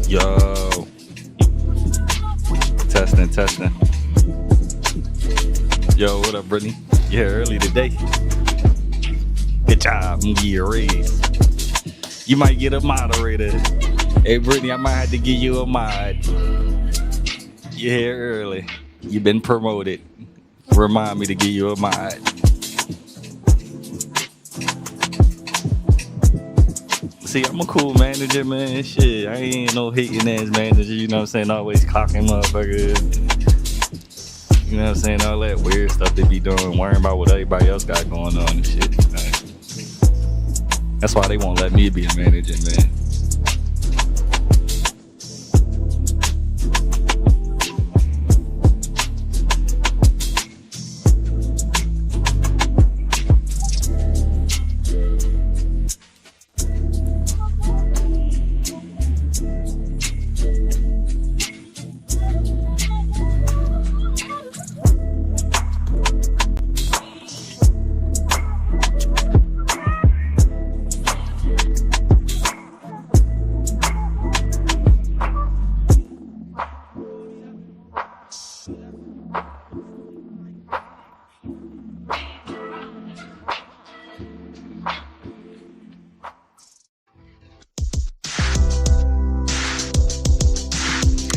Yo, testing, testing. Yo, what up, Brittany? Yeah, early today. Good job. I'm gonna give you a raise. You might get a moderator. Hey, Brittany, I might have to give you a mod. You're here early. You've been promoted. Remind me to give you a mod. See, I'm a cool manager, man. Shit, I ain't no hating ass manager. You know what I'm saying? Always cocking motherfuckers. You know what I'm saying? All that weird stuff they be doing, worrying about what everybody else got going on and shit. That's why they won't let me be a manager, man.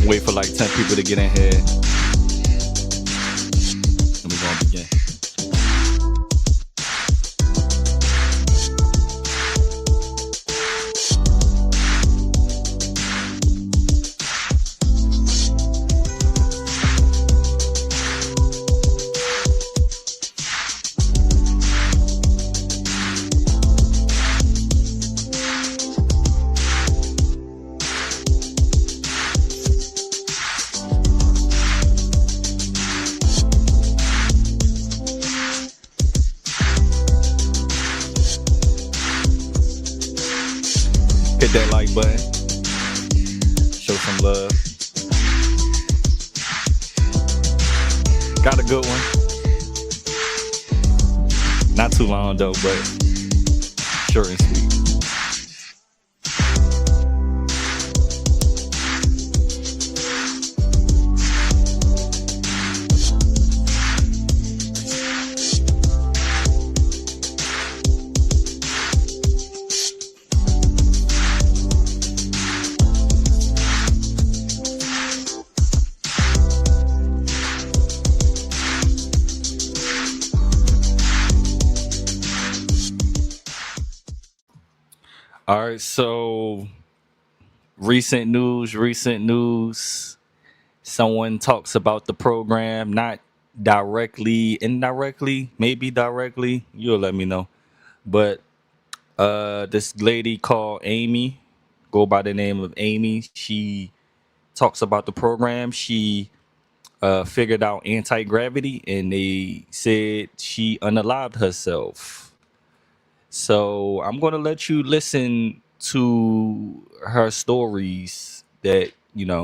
Wait for like 10 people to get in here. And we're gonna begin. Hit that like button. Show some love. Got a good one. Not too long though, but short and sweet. All right, so recent news. Someone talks about the program, not directly, indirectly, maybe directly. You'll let me know. But this lady called Amy, go by the name of Amy. She talks about the program. She figured out anti-gravity, and they said she unalived herself. So I'm gonna let you listen to her stories that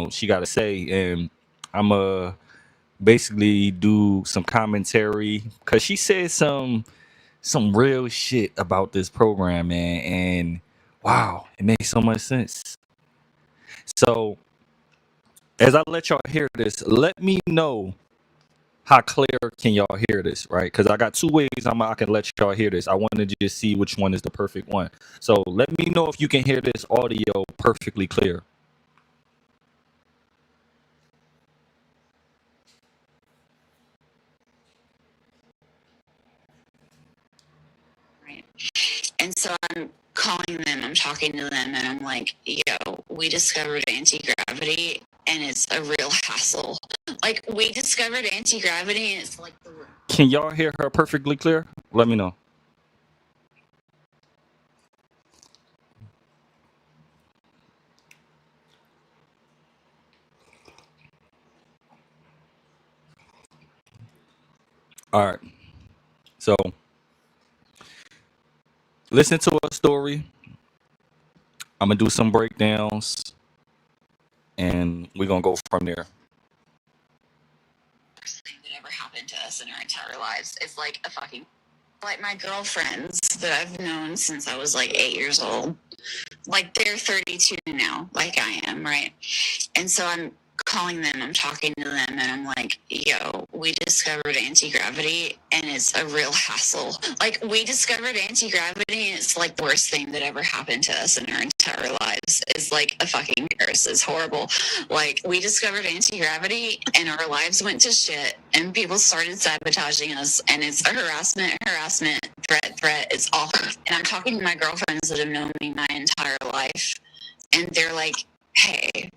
she got to say, and I'm basically do some commentary because she said some real shit about this program, man, and wow, it makes so much sense. So as I let y'all hear this, let me know how clear can y'all hear this, right? Because I got two ways I can let y'all hear this. I want to just see which one is the perfect one. So let me know if you can hear this audio perfectly clear. And so I'm calling them, I'm talking to them, and I'm like, yo, we discovered anti-gravity and it's a real hassle. Like, we discovered anti-gravity and it's like the... Can y'all hear her perfectly clear? Let me know. All right. So listen to her story. I'm gonna do some breakdowns, and we're gonna go from there. Thing that ever happened to us in our entire lives. It's like a fucking... Like, my girlfriends that I've known since I was like 8 years old, like, they're 32 now, like I am, right? And so I'm calling them, I'm talking to them, and I'm like, yo, we discovered anti-gravity and it's a real hassle. Like, we discovered anti-gravity and it's like the worst thing that ever happened to us in our entire lives. It's like a fucking curse. It's horrible. Like, we discovered anti-gravity and our lives went to shit and people started sabotaging us, and it's a harassment, threat. It's awful. And I'm talking to my girlfriends that have known me my entire life, and they're like, hey,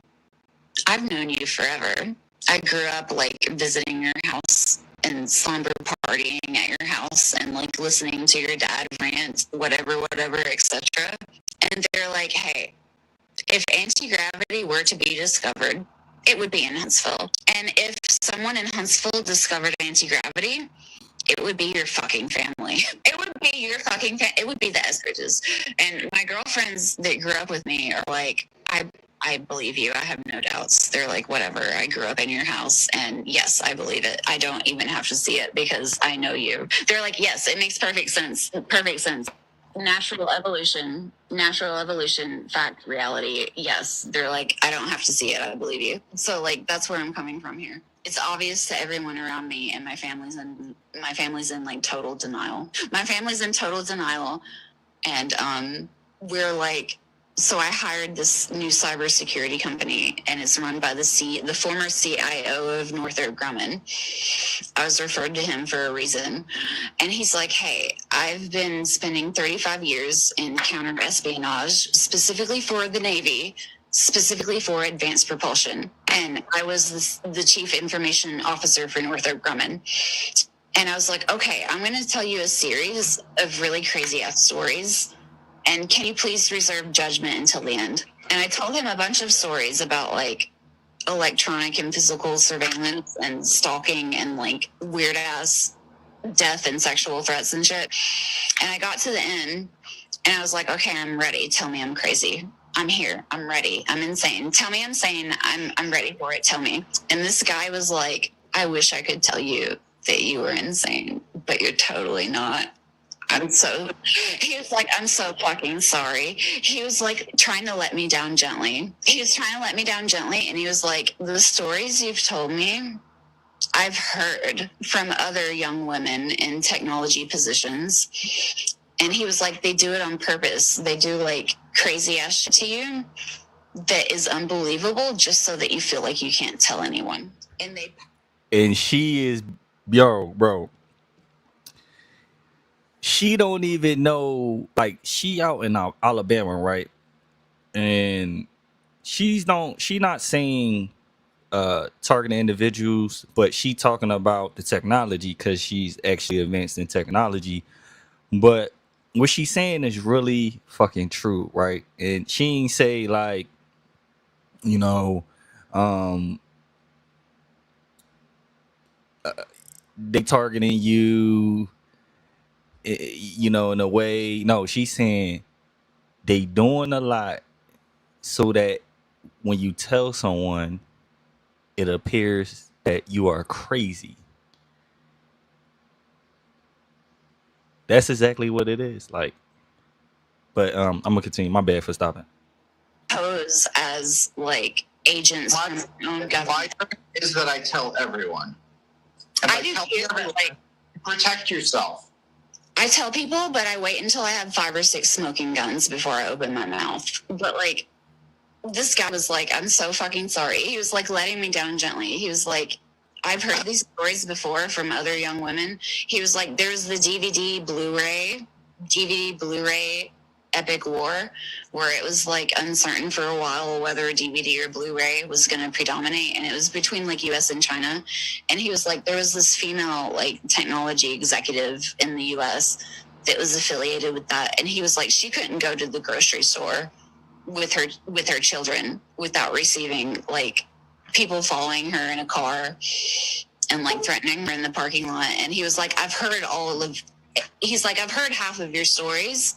I've known you forever. I grew up like visiting your house and slumber partying at your house and like listening to your dad rant, whatever, etc. And they're like, hey, if anti-gravity were to be discovered, it would be in Huntsville. And if someone in Huntsville discovered anti-gravity, it would be your fucking family. It would be your fucking it would be the Eskridges. And my girlfriends that grew up with me are like, I believe you. I have no doubts. They're like, whatever. I grew up in your house, and yes, I believe it. I don't even have to see it because I know you. They're like, yes, it makes perfect sense. Perfect sense. Natural evolution, fact, reality. Yes. They're like, I don't have to see it. I believe you. So like, that's where I'm coming from here. It's obvious to everyone around me, and my family's in like total denial. My family's in total denial, and we're like, so I hired this new cybersecurity company, and it's run by the former CIO of Northrop Grumman. I was referred to him for a reason, and he's like, hey, I've been spending 35 years in counter espionage, specifically for the Navy, specifically for advanced propulsion. And I was the chief information officer for Northrop Grumman. And I was like, okay, I'm going to tell you a series of really crazy ass stories. And can you please reserve judgment until the end? And I told him a bunch of stories about like electronic and physical surveillance and stalking and like weird ass death and sexual threats and shit. And I got to the end and I was like, okay, I'm ready. Tell me I'm crazy. I'm here. I'm ready. I'm insane. Tell me I'm sane. I'm ready for it. Tell me. And this guy was like, I wish I could tell you that you were insane, but you're totally not. He was like, I'm so fucking sorry. He was like trying to let me down gently. And he was like, the stories you've told me, I've heard from other young women in technology positions. And he was like, they do it on purpose. They do like crazy ass shit to you that is unbelievable just so that you feel like you can't tell anyone. And she is, yo, bro. She don't even know, like, she out in Alabama, right? And she not saying targeting individuals, but she talking about the technology because she's actually advanced in technology. But what she's saying is really fucking true, right? And she ain't say like, you know, um, they targeting you, you know, in a way. No, she's saying they doing a lot so that when you tell someone, it appears that you are crazy. That's exactly what it is. Like, but I'm gonna continue. My bad for stopping. Pose as like agents from their own government. Is that I tell everyone. I do too, but like, protect yourself. I tell people, but I wait until I have 5 or 6 smoking guns before I open my mouth. But like, this guy was like, I'm so fucking sorry. He was like letting me down gently. He was like, I've heard these stories before from other young women. He was like, there's the DVD Blu-ray DVD Blu-ray epic war where it was like uncertain for a while whether DVD or Blu-ray was going to predominate, and it was between like US and China. And he was like, there was this female like technology executive in the US that was affiliated with that, and he was like, she couldn't go to the grocery store with her children without receiving like people following her in a car and like threatening her in the parking lot. And he was like, I've heard half of your stories,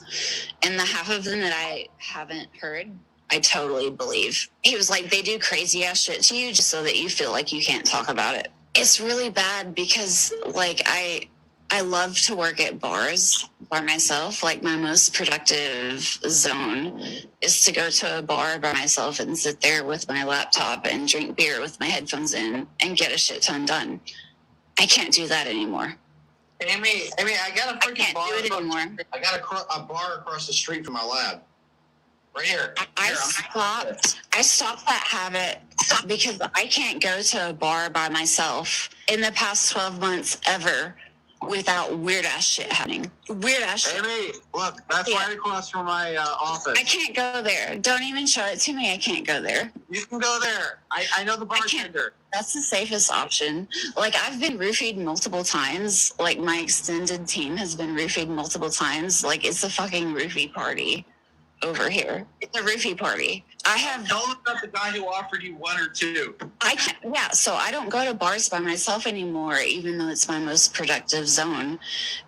and the half of them that I haven't heard, I totally believe. He was like, they do crazy ass shit to you just so that you feel like you can't talk about it. It's really bad because like I love to work at bars by myself. Like my most productive zone is to go to a bar by myself and sit there with my laptop and drink beer with my headphones in and get a shit ton done. I can't do that anymore. Amy, I got a I freaking can't bar. do it anymore. I got a bar across the street from my lab. Right here. I stopped that habit because I can't go to a bar by myself in the past 12 months ever without weird ass shit happening. Weird ass shit. Amy, look, that's right across from my office. I can't go there. Don't even show it to me. I can't go there. You can go there. I know the bartender. That's the safest option. Like, I've been roofied multiple times. Like, my extended team has been roofied multiple times. Like, it's a fucking roofie party over here. It's a roofie party. I have. Tell them about the guy who offered you one or two. So I don't go to bars by myself anymore, even though it's my most productive zone.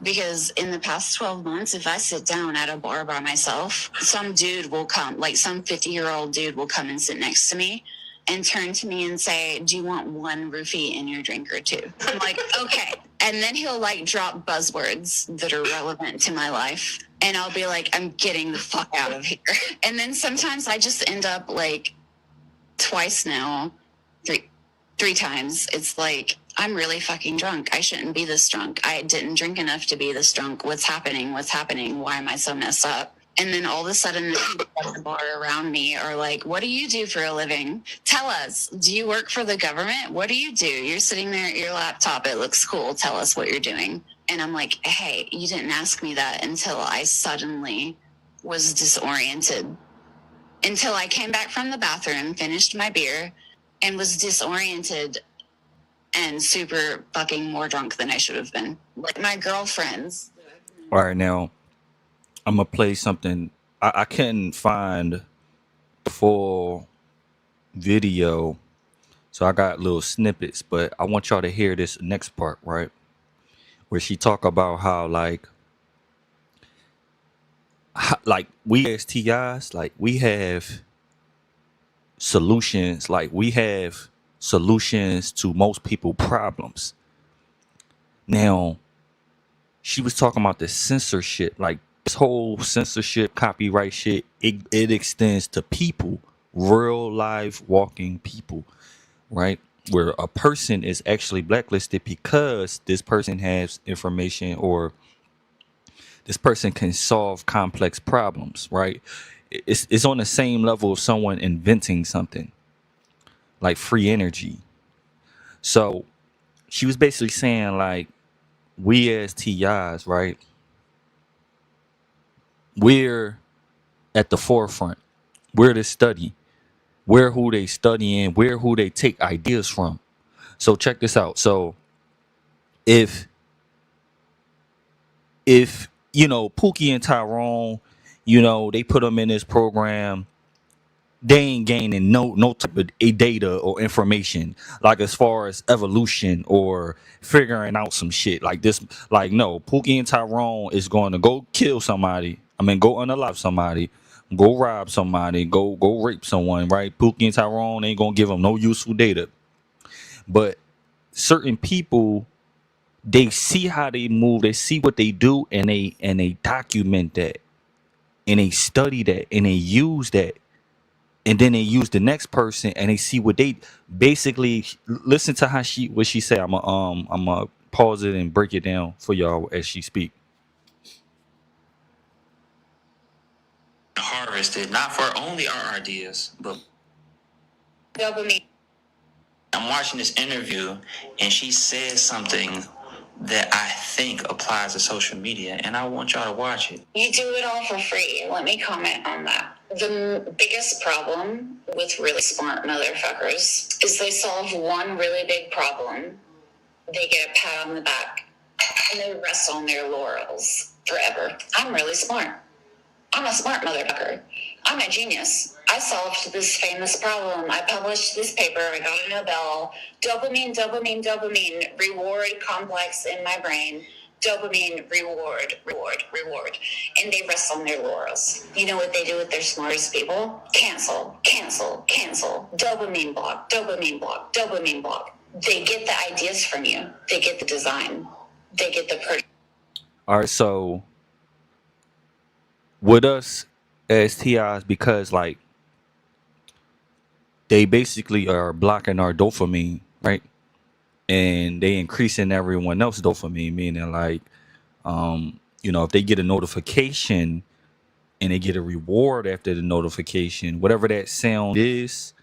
Because in the past 12 months, if I sit down at a bar by myself, some dude will come, like some 50-year-old dude will come and sit next to me and turn to me and say, do you want one roofie in your drink or two? I'm like, okay. And then he'll like drop buzzwords that are relevant to my life. And I'll be like, I'm getting the fuck out of here. And then sometimes I just end up like twice now, three times. It's like, I'm really fucking drunk. I shouldn't be this drunk. I didn't drink enough to be this drunk. What's happening? Why am I so messed up? And then all of a sudden, the people at the bar around me are like, what do you do for a living? Tell us. Do you work for the government? What do you do? You're sitting there at your laptop. It looks cool. Tell us what you're doing. And I'm like, hey, you didn't ask me that until I suddenly was disoriented. Until I came back from the bathroom, finished my beer, and was disoriented and super fucking more drunk than I should have been. Like my girlfriends. All right, now I'm gonna play something. I couldn't find full video, so I got little snippets. But I want y'all to hear this next part, right? Where she talk about how like we as TIs, like we have solutions. Like we have solutions to most people problems. Now she was talking about the censorship, like this whole censorship, copyright shit. It extends to people, real live walking people, right? Where a person is actually blacklisted because this person has information or this person can solve complex problems, right? It's on the same level of someone inventing something like free energy. So she was basically saying like we as TIs, right? We're at the forefront. We're the study. We're who they studying. We're who they take ideas from. So check this out. So if you know Pookie and Tyrone, you know they put them in this program, they ain't gaining no type of data or information like as far as evolution or figuring out some shit like this. Like no, Pookie and Tyrone is going to go kill somebody. I mean, go unalive somebody, go rob somebody, go rape someone. Right? Pookie and Tyrone ain't gonna give them no useful data. But certain people, they see how they move, they see what they do, and they document that, and they study that, and they use that, and then they use the next person, and they see what they basically listen to how what she said. I'm pause it and break it down for y'all as she speak. Harvested not for only our ideas, but dopamine. I'm watching this interview, and she says something that I think applies to social media, and I want y'all to watch it. You do it all for free. Let me comment on that. The biggest problem with really smart motherfuckers is they solve one really big problem, they get a pat on the back, and they rest on their laurels forever. I'm really smart. I'm a smart motherfucker. I'm a genius. I solved this famous problem. I published this paper. I got a Nobel. Dopamine, dopamine, dopamine. Reward complex in my brain. Dopamine, reward, reward, reward. And they rest on their laurels. You know what they do with their smartest people? Cancel, cancel, cancel. Dopamine block, dopamine block, dopamine block. They get the ideas from you. They get the design. They get the All right, so with us as TIs, because like they basically are blocking our dopamine, right? And they increasing everyone else dopamine, meaning like, if they get a notification and they get a reward after the notification, whatever that sound is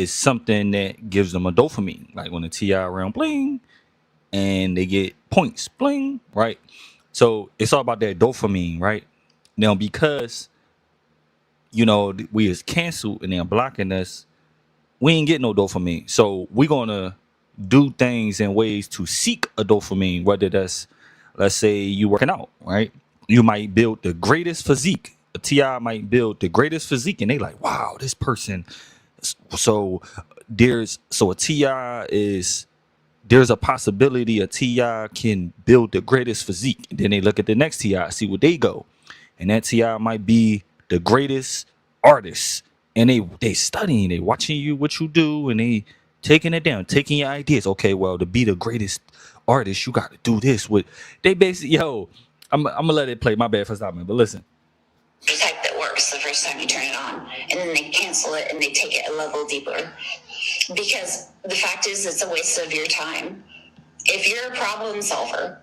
something that gives them a dopamine. Like when the TI round bling and they get points, bling, right? So it's all about that dopamine, right? Now, because we is canceled and they're blocking us, we ain't get no dopamine. So we're gonna do things in ways to seek a dopamine, whether that's, let's say you working out, right? You might build the greatest physique. A TI might build the greatest physique and they like, wow, this person. So a TI is, there's a possibility a TI can build the greatest physique. And then they look at the next TI, see where they go. And that TI might be the greatest artist. And they studying, they watching you what you do, and they taking it down, taking your ideas. Okay, well, to be the greatest artist, you got to do this. With they basically, I'm gonna let it play. My bad for stopping, but listen. The type that works the first time you turn it on, and then they cancel it and they take it a level deeper. Because the fact is, it's a waste of your time. If you're a problem solver,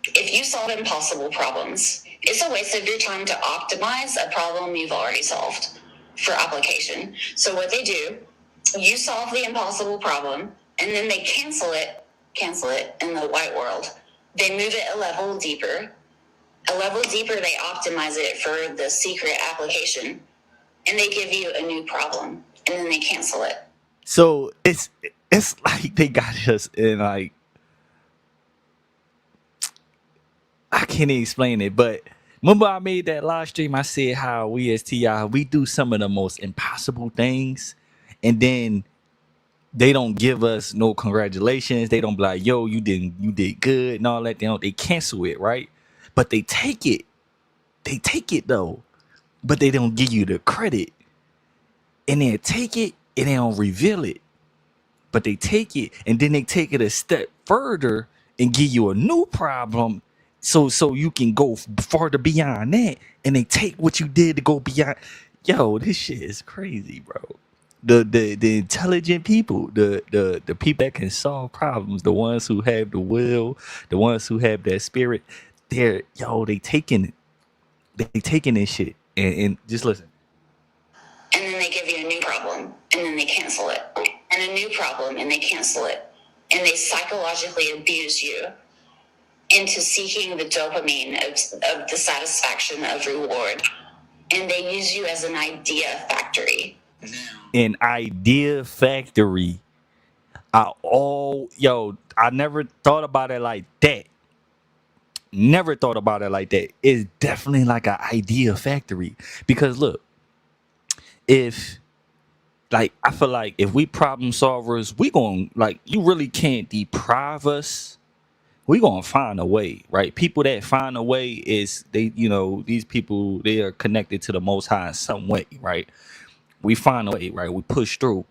if you solve impossible problems, it's a waste of your time to optimize a problem you've already solved for application. So what they do, you solve the impossible problem, and then they cancel it in the white world. They move it a level deeper. They optimize it for the secret application, and they give you a new problem, and then they cancel it. So it's like they got us in like, I can't even explain it, but remember I made that live stream. I said how we as TI, we do some of the most impossible things, and then they don't give us no congratulations. They don't be like, yo, you did good and all that. They cancel it, right? But they take it. They take it though. But they don't give you the credit. And they take it and they don't reveal it. But they take it and then they take it a step further and give you a new problem. So you can go farther beyond that. And they take what you did to go beyond. Yo, this shit is crazy, bro. The intelligent people, the people that can solve problems, the ones who have the will, the ones who have that spirit, they taking this shit and just listen. And then they give you a new problem, and then they cancel it, and a new problem, and they cancel it, and they psychologically abuse you into seeking the dopamine of the satisfaction of reward, and they use you as an idea factory. An idea factory. I never thought about it like that. Never thought about it like that. It's definitely like an idea factory. Because look, if like I feel like if we problem solvers, we going like you really can't deprive us. We gonna find a way, right? People that find a way is these people, they are connected to the Most High in some way, right? We find a way, right? We push through.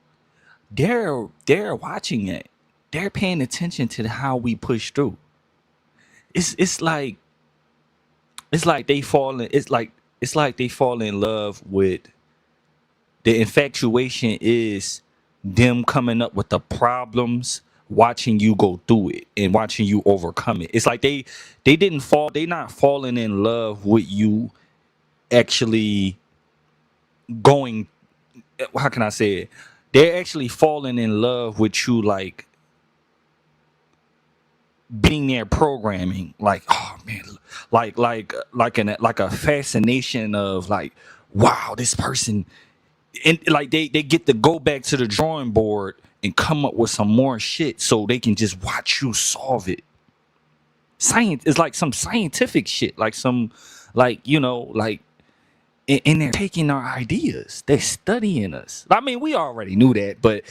They're watching it. They're paying attention to how we push through. It's like they fall in they fall in love with the infatuation is them coming up with the problems, watching you go through it and watching you overcome it. It's like they not falling in love with you actually going, how can I say it? They're actually falling in love with you, like being there programming, like, oh man, like a fascination of like, wow, this person, and like they get to go back to the drawing board and come up with some more shit so they can just watch you solve it. Science is like some scientific shit, like some, like, like, and they're taking our ideas, they're studying us. I mean, we already knew that, but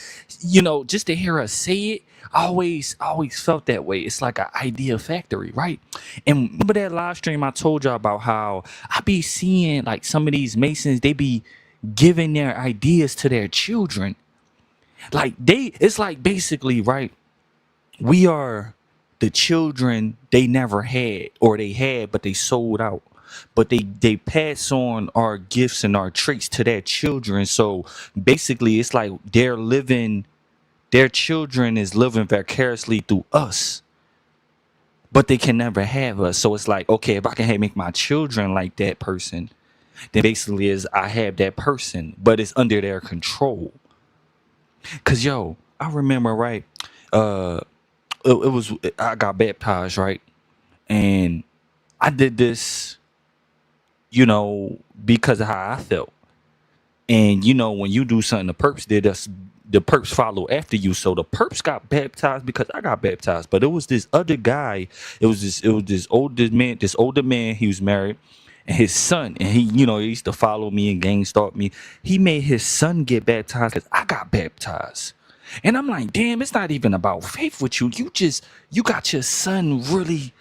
just to hear us say it, I always felt that way. It's like an idea factory, right? And remember that live stream I told y'all about, how I be seeing like some of these masons, they be giving their ideas to their children. Like, it's like, basically, right, we are the children they never had, or they had but they sold out, but they pass on our gifts and our traits to their children. So basically, it's like their children is living vicariously through us, but they can never have us. So it's like, okay, if I can make my children like that person, then basically is I have that person, but it's under their control. Cause yo, I remember, right, uh it was, I got baptized, right, and I did this, because of how I felt. And when you do something the perps did, us the perps follow after you. So the perps got baptized because I got baptized. But it was this other guy. It was this older man. He was married, and his son, and he used to follow me and gang stalk me. He made his son get baptized because I got baptized. And I'm like, damn, it's not even about faith with you. You got your son really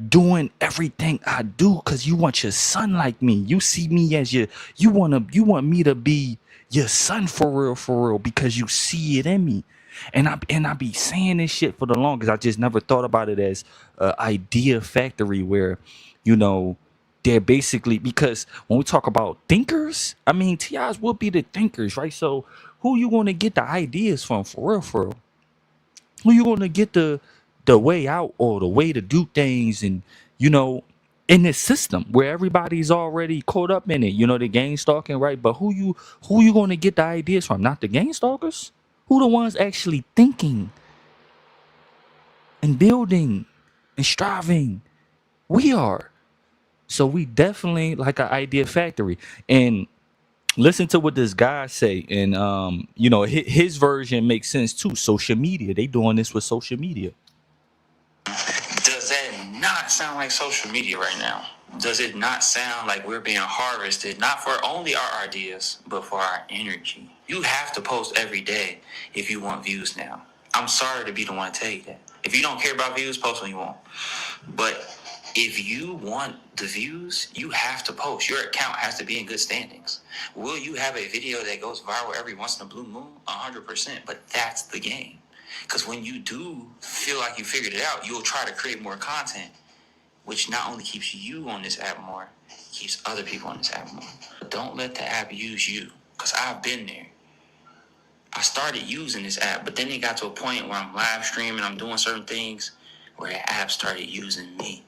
doing everything I do because you want your son like me. You see me as you want me to be your son for real because you see it in me. And I be saying this shit for the longest. I just never thought about it as a idea factory where, you know, they're basically, because when we talk about thinkers, I mean, TIs will be the thinkers, right? So who you gonna get the ideas from, for real, for real? Who you gonna get the way out, or the way to do things, and you know in this system where everybody's already caught up in it, the gang stalking, right? But who you gonna get the ideas from? Not the gang stalkers. Who the ones actually thinking and building and striving? We are. So we definitely like an idea factory. And listen to what this guy say, and his version makes sense too. Social media, they doing this with social media. Does that not sound like social media right now? Does it not sound like we're being harvested, not for only our ideas, but for our energy? You have to post every day if you want views now. I'm sorry to be the one to tell you that. If you don't care about views, post when you want. But if you want the views, you have to post. Your account has to be in good standings. Will you have a video that goes viral every once in a blue moon? 100%. But that's the game. Because when you do feel like you figured it out, you'll try to create more content, which not only keeps you on this app more, keeps other people on this app more. But don't let the app use you, because I've been there. I started using this app, but then it got to a point where I'm live streaming, I'm doing certain things, where the app started using me.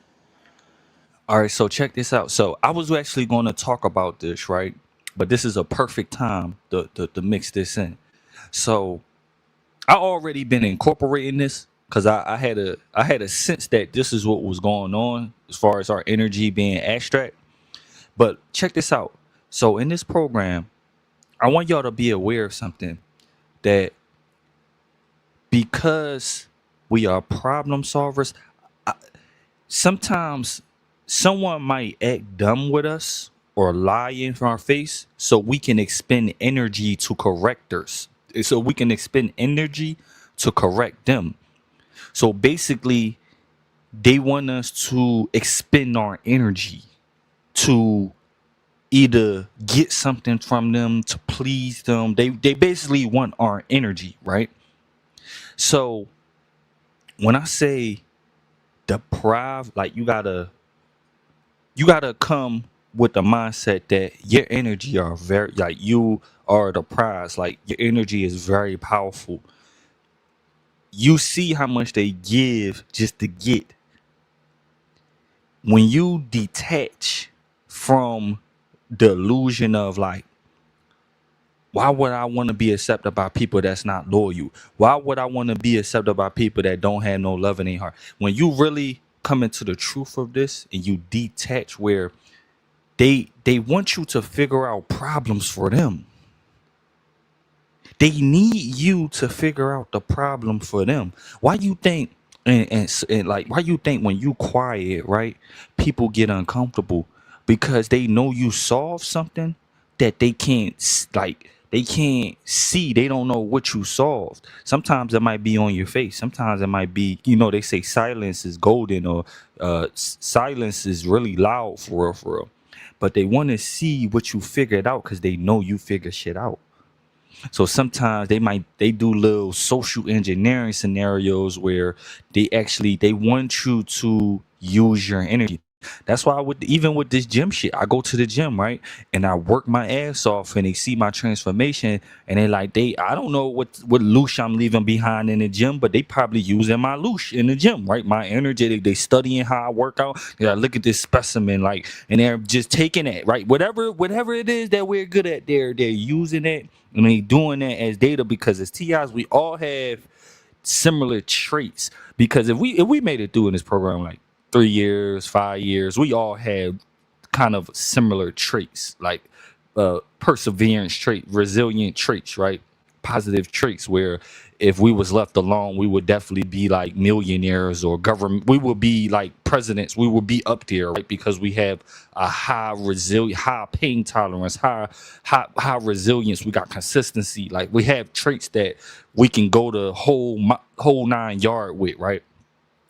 All right, so check this out. So I was actually going to talk about this, right? But this is a perfect time to mix this in. So I already been incorporating this because I had a sense that this is what was going on as far as our energy being abstract. But check this out. So in this program, I want y'all to be aware of something, that because we are problem solvers, sometimes someone might act dumb with us or lie in our face so we can expend energy to correct us. So we can expend energy to correct them. So basically, they want us to expend our energy to either get something from them, to please them. They basically want our energy, right? So when I say deprive, like you gotta come with the mindset that your energy are very, like, you are the prize, like your energy is very powerful. You see how much they give just to get. When you detach from the illusion of, like, Why would I want to be accepted by people that's not loyal? Why would I want to be accepted by people that don't have no love in their heart? When you really come into the truth of this and you detach where they want you to figure out problems for them. They need you to figure out the problem for them. Why you think and like why you think when you quiet, right? People get uncomfortable because they know you solve something that they can't like they can't see. They don't know what you solved. Sometimes it might be on your face. Sometimes it might be, they say silence is golden or silence is really loud for real, for real. But they want to see what you figured out because they know you figure shit out. So sometimes they do little social engineering scenarios where they want you to use your energy. That's why even with this gym shit, I go to the gym, right? And I work my ass off and they see my transformation and I don't know what loosh I'm leaving behind in the gym, but they probably using my loosh in the gym, right? My energy, they studying how I work out. They like, look at this specimen, like, and they're just taking it, right? Whatever it is that we're good at, they're using it and they doing that as data because as TIs, we all have similar traits. Because if we made it through in this program like 3 years, 5 years, we all had kind of similar traits, like perseverance trait, resilient traits, right? Positive traits where if we was left alone, we would definitely be like millionaires or government. We would be like presidents. We would be up there, right? Because we have a high pain tolerance, high resilience. We got consistency. Like we have traits that we can go the whole 9 yard with, right?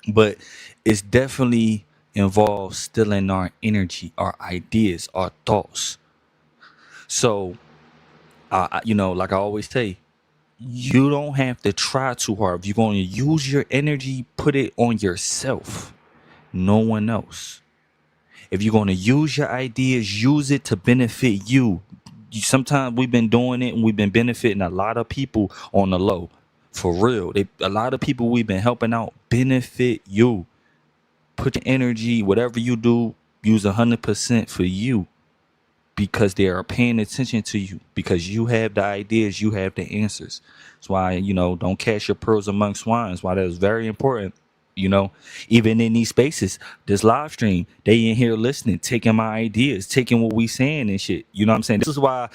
But it's definitely involves stealing our energy, our ideas, our thoughts. So, like I always say, you don't have to try too hard. If you're going to use your energy, put it on yourself, no one else. If you're going to use your ideas, use it to benefit you. Sometimes we've been doing it and we've been benefiting a lot of people on the low. For real. A lot of people we've been helping out benefit you. Put your energy, whatever you do, use 100% for you because they are paying attention to you because you have the ideas, you have the answers. That's why, don't cast your pearls among swines. Why that is very important. You know, even in these spaces, this live stream, they in here listening, taking my ideas, taking what we saying and shit. You know what I'm saying? This is why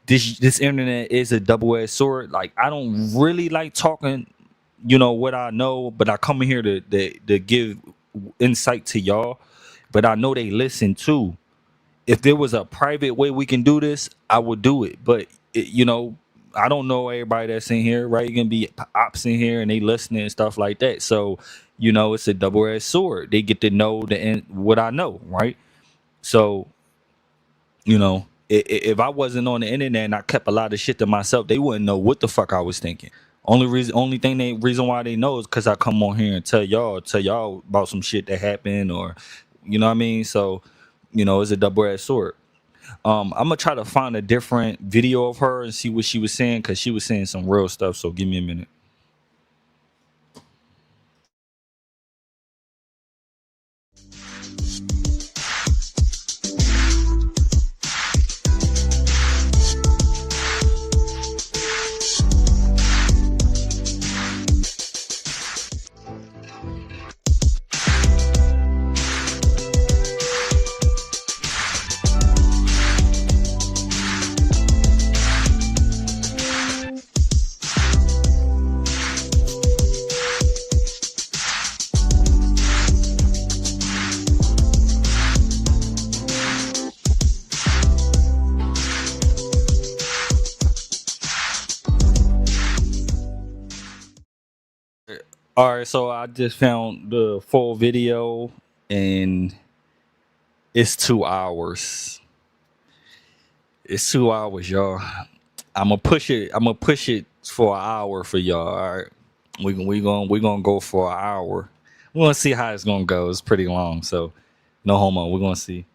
this internet is a double-edged sword. Like I don't really like talking, what I know, but I come in here to give insight to y'all. But I know they listen too. If there was a private way we can do this, I would do it. But I don't know everybody that's in here, right? You can be ops in here and they listening and stuff like that. So, it's a double-edged sword. They get to know what I know, right? So, if I wasn't on the internet and I kept a lot of shit to myself, they wouldn't know what the fuck I was thinking. Reason why they know is because I come on here and tell y'all about some shit that happened, or you know what I mean. So, it's a double-edged sword. I'm gonna try to find a different video of her and see what she was saying because she was saying some real stuff. So give me a minute. All right, so I just found the full video and it's 2 hours. It's 2 hours, y'all. I'm gonna push it for an hour for y'all. All right, we gonna go for an hour. We're gonna see how it's gonna go. It's pretty long, so no homo. We're gonna see.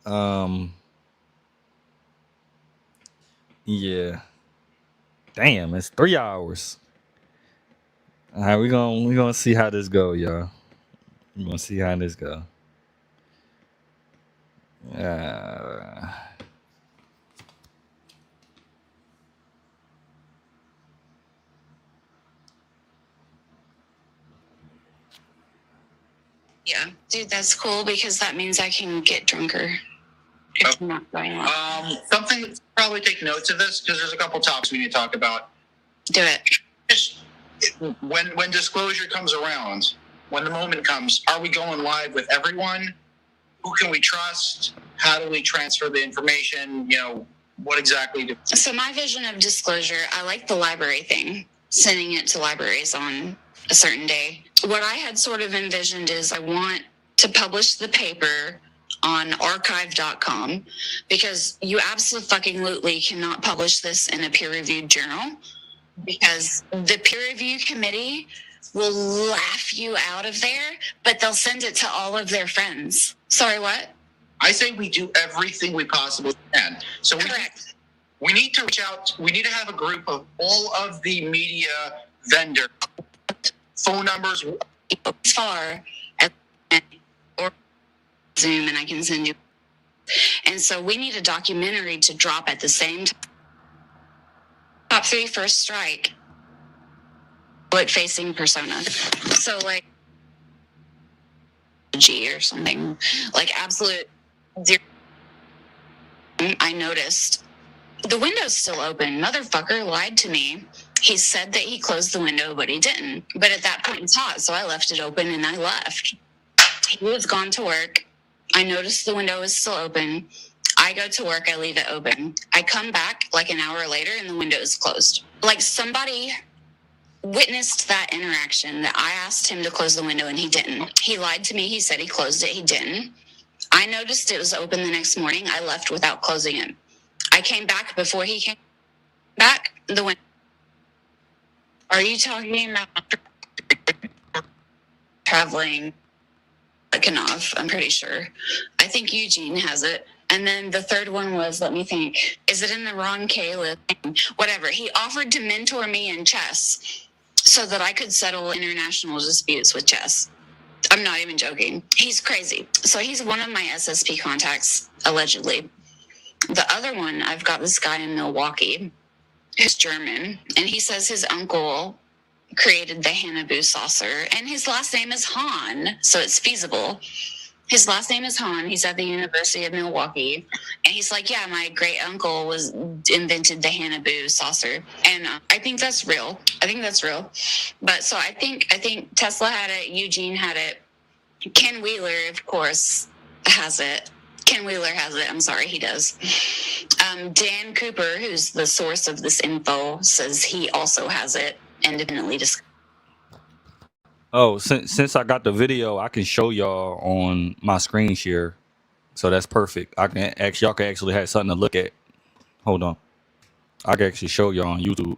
Um, yeah. Damn, it's 3 hours. All right, we gonna see how this go, y'all. We're gonna see how this go. Uh, Yeah, dude, that's cool because that means I can get drunker if I'm not going well. Something, probably take notes of this because there's a couple topics we need to talk about. Do it. Just when disclosure comes around, when the moment comes, are we going live with everyone? Who can we trust? How do we transfer the information? You know, what exactly do? So my vision of disclosure, I like the library thing, sending it to libraries on a certain day. What I had sort of envisioned is I want to publish the paper on archive.com because you absolutely cannot publish this in a peer-reviewed journal because the peer review committee will laugh you out of there, but they'll send it to all of their friends. Sorry, what? I say we do everything we possibly can. So Correct. We need to reach out. We need to have a group of all of the media vendor phone numbers. As far as or Zoom, and I can send you. And so we need a documentary to drop at the same time. Top 3 first strike. Public facing persona. So like G or something like absolute zero. I noticed the window's still open. Motherfucker lied to me. He said that he closed the window, but he didn't. But at that point it's hot, so I left it open and I left. He was gone to work. I noticed the window is still open. I go to work, I leave it open. I come back like an hour later and the window is closed. Like somebody witnessed that interaction that I asked him to close the window and he didn't. He lied to me. He said he closed it. He didn't. I noticed it was open the next morning. I left without closing it. I came back before he came back. The window. Are you talking about traveling? Kanov, I'm pretty sure. I think Eugene has it. And then the third one was, let me think, is it in the wrong K list? Whatever. He offered to mentor me in chess so that I could settle international disputes with chess. I'm not even joking. He's crazy. So he's one of my SSP contacts, allegedly. The other one, I've got this guy in Milwaukee who's German, and he says his uncle created the Hanabu saucer, and his last name is Han, so it's feasible. His last name is Han. He's at the University of Milwaukee, and he's like, yeah, my great uncle invented the Hanabu saucer, and I think that's real. But so I think Tesla had it. Eugene had it. Ken Wheeler, of course, has it. Ken Wheeler has it. I'm sorry, he does. Dan Cooper, who's the source of this info, says he also has it. Independently discussed. Oh, since I got the video, I can show y'all on my screen share, so that's perfect. Y'all can actually have something to look at. Hold on, I can actually show y'all on YouTube.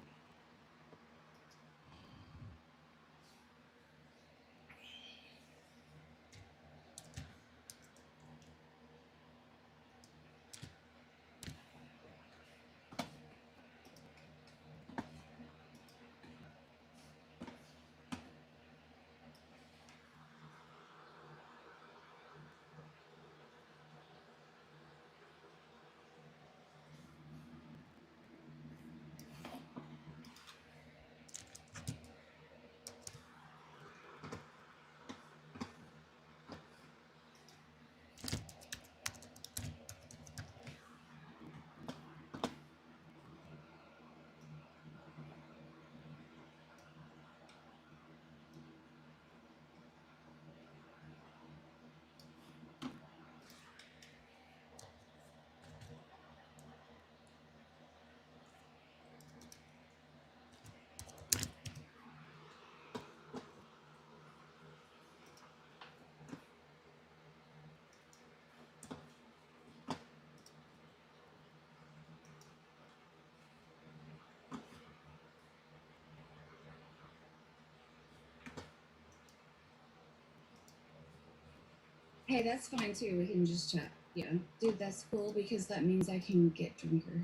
Hey, that's fine too. We can just chat. Yeah, dude, that's cool because that means I can get drunker.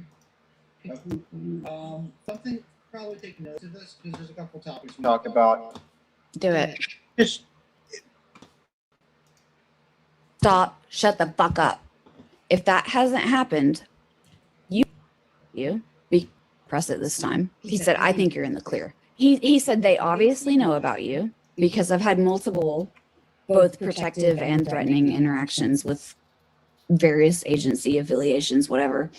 Something, probably take notes of this because there's a couple topics we talk about. Do it. Just Stop. Shut the fuck up. If that hasn't happened, press it this time. He said, I think you're in the clear. He said they obviously know about you because I've had multiple both protective and threatening interactions with various agency affiliations, whatever.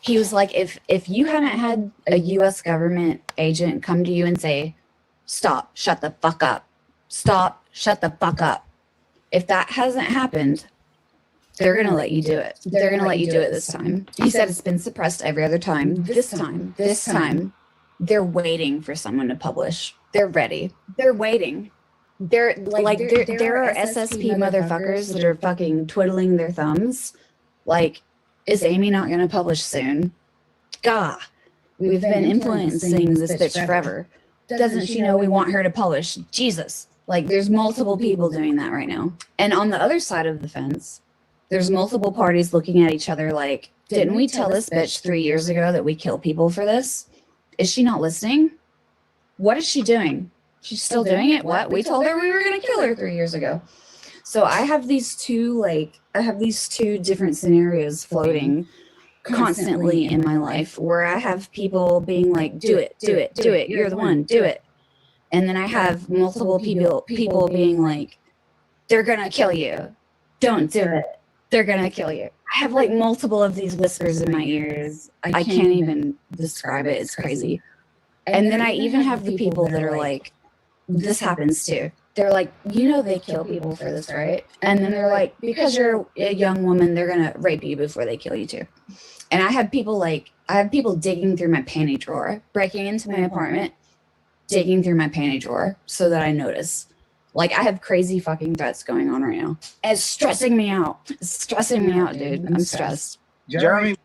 He was like, if you haven't had a US government agent come to you and say, stop, shut the fuck up, stop, shut the fuck up, if that hasn't happened, they're going to let you do it. They're going to let you do it this time. He said it's been suppressed every other time. This time, they're waiting for someone to publish. They're ready. They're waiting. There are SSP motherfuckers that are fucking twiddling their thumbs. Like, is Amy not going to publish soon? Gah, we've been influencing this bitch forever. Doesn't she know we want her to publish? Jesus. Like, there's multiple people doing that right now. And on the other side of the fence, there's multiple parties looking at each other like, didn't we tell this bitch 3 years ago that we kill people for this? Is she not listening? What is she doing? She's still doing it? What? We told her we were going to kill her 3 years ago. So I have these two different scenarios floating constantly in my life where I have people being like, do it. You're the one, do it. And then I have multiple people being like, they're going to kill you. Don't do it. They're going to kill you. I have like multiple of these whispers in my ears. I can't even describe it. It's crazy. And then I even have the people that are like, this happens too. They're like, you know, they kill people for this, right? And then they're like, because you're a young woman, they're going to rape you before they kill you too. And I have people digging through my panty drawer, breaking into my apartment, digging through my panty drawer so that I notice. Like, I have crazy fucking threats going on right now. And it's stressing me out. It's stressing me out, dude. I'm stressed. Jeremy,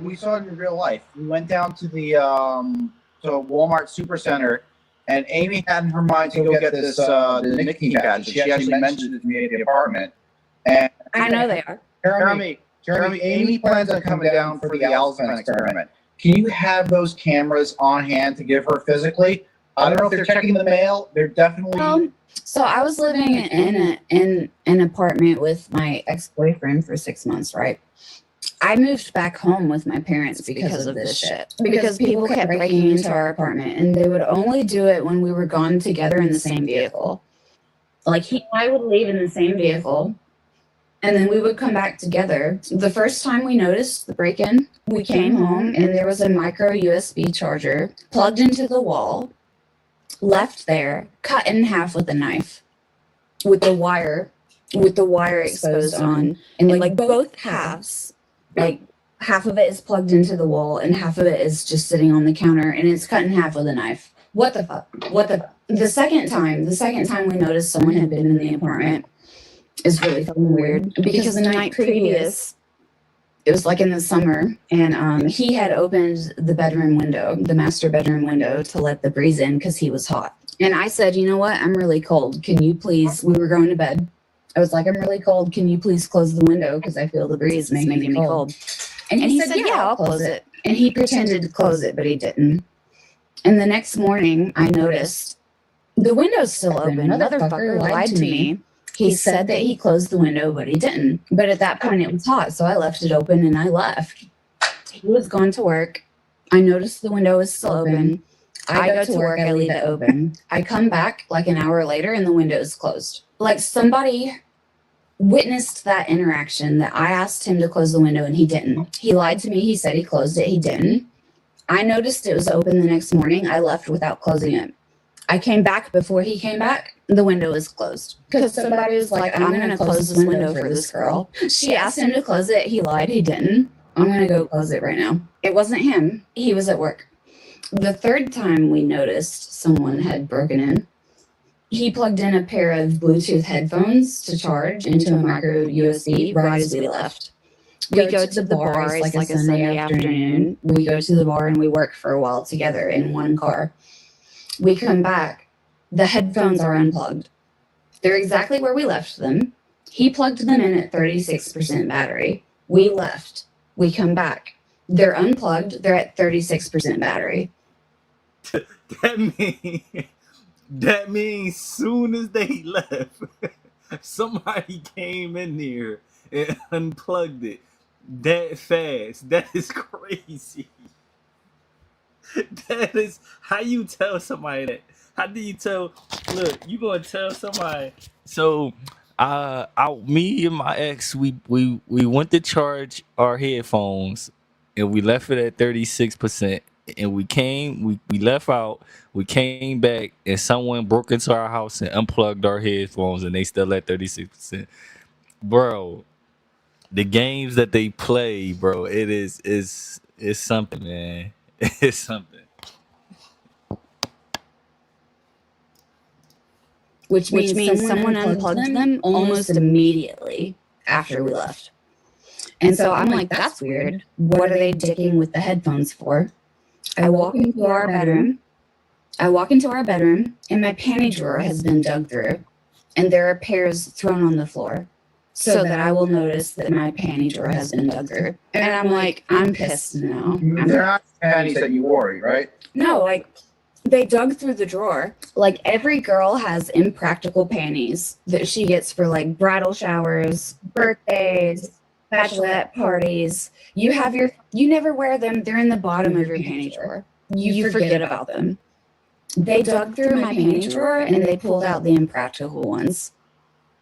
we saw it in real life. We went down to the Walmart Supercenter, and Amy had in her mind to go get this the nicotine patch. She actually mentioned it to me at the apartment. And I know they are. Jeremy, Amy plans on coming down for the Alzheimer's experiment. Can you have those cameras on hand to give her physically? I don't know if they're checking the mail. They're definitely. So I was living in an apartment with my ex-boyfriend for 6 months, right? I moved back home with my parents because of this shit. Because people kept breaking into our apartment, and they would only do it when we were gone together in the same vehicle. Like, he and I would leave in the same vehicle, and then we would come back together. The first time we noticed the break-in, we came home, and there was a micro USB charger plugged into the wall, left there, cut in half with a knife, with the wire exposed on, and like both halves, like half of it is plugged into the wall and half of it is just sitting on the counter, and it's cut in half with a knife. What the fuck? The second time we noticed someone had been in the apartment is really fucking weird, because the night previous, it was like in the summer, and he had opened the master bedroom window to let the breeze in because he was hot. And I said, you know what? I'm really cold. Can you please, we were going to bed. I was like, I'm really cold. Can you please close the window? Because I feel the breeze making me cold. And he said, yeah, I'll close it. And he pretended to close it, but he didn't. And the next morning, I noticed the window's still open. Motherfucker lied to me. He said that he closed the window, but he didn't. But at that point, it was hot, so I left it open and I left. He was gone to work. I noticed the window was still open. I go to work, I leave it open. I come back like an hour later and the window is closed. Like, somebody witnessed that interaction, that I asked him to close the window and he didn't. He lied to me. He said he closed it. He didn't. I noticed it was open the next morning. I left without closing it. I came back before he came back. The window was closed because somebody was like, I'm going to close this window for this girl. She asked him to close it. He lied. He didn't. I'm going to go close it right now. It wasn't him. He was at work. The third time we noticed someone had broken in, he plugged in a pair of Bluetooth headphones to charge into a micro USB right as we left. We go to the bar. It's like a Sunday afternoon. We go to the bar and we work for a while together in one car. We come back. The headphones are unplugged. They're exactly where we left them. He plugged them in at 36% battery. We left. We come back. They're unplugged. They're at 36% battery. That means soon as they left, somebody came in there and unplugged it that fast. That is crazy. That is how you tell somebody that. How do you tell Look, you gonna tell somebody? So, me and my ex, we went to charge our headphones, and we left it at 36%. And we left out. We came back, and someone broke into our house and unplugged our headphones, and they still at 36%. Bro, the games that they play, bro, it's something, man. It's something. Which means someone unplugged them almost immediately after we left. And so I'm like, that's weird. What are they dicking with the headphones for? I walk into our bedroom. and my panty drawer has been dug through, and there are pairs thrown on the floor, so that I will notice that my panty drawer has been dug through. And I'm like, I'm pissed now. They're not panties that you wore, right? No, like, they dug through the drawer. Like, every girl has impractical panties that she gets for like bridal showers, birthdays, bachelorette parties. You never wear them. They're in the bottom of your panty drawer. You forget about them. They dug through my panty drawer and they pulled out the impractical ones.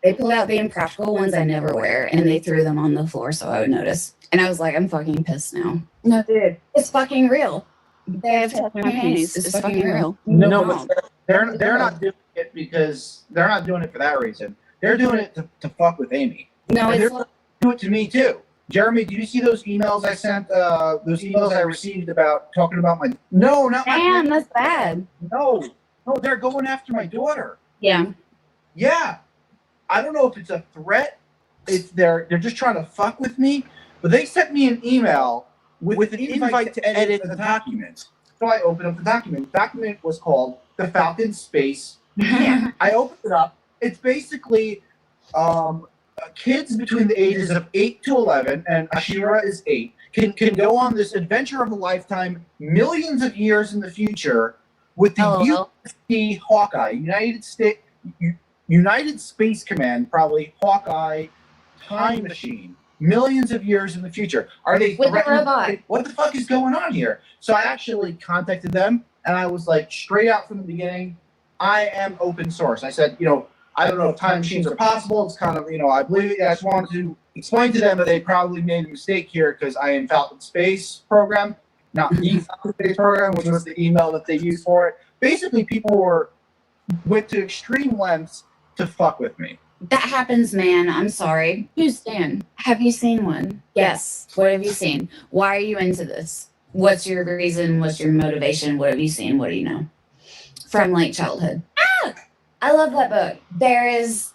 They pulled out the impractical ones I never wear, and they threw them on the floor so I would notice. And I was like, I'm fucking pissed now. No, dude, it's fucking real. They have touched my panties. It's fucking real. No, but they're not doing it because they're not doing it for that reason. They're doing it to fuck with Amy. No, And it's they're doing it to me too. Jeremy, do you see those emails I sent? Those emails I received about talking about my? No, not my. damn, that's bad. No, they're going after my daughter. Yeah. Yeah, I don't know if it's a threat. It's they're just trying to fuck with me. But they sent me an email with an invite to edit the document. So I opened up the document. The document was called the Falcon Space. I opened it up. It's basically kids between the ages of 8 to 11, and Ashira is 8, can go on this adventure of a lifetime, millions of years in the future, with the USC Hawkeye, United Space Command, probably Hawkeye time machine, millions of years in the future. Are they with the robot? What the fuck is going on here? So I actually contacted them, and I was like, straight out from the beginning, I am open source. I said, I don't know if time machines are possible. It's kind of, I believe it. I just wanted to explain to them that they probably made a mistake here because I am Falcon Space program, not the Falcon Space program, which was the email that they used for it. Basically, people went to extreme lengths to fuck with me. That happens, man. I'm sorry. Who's Dan? Have you seen one? Yes. What have you seen? Why are you into this? What's your reason? What's your motivation? What have you seen? What do you know? From late childhood. I love that book. There's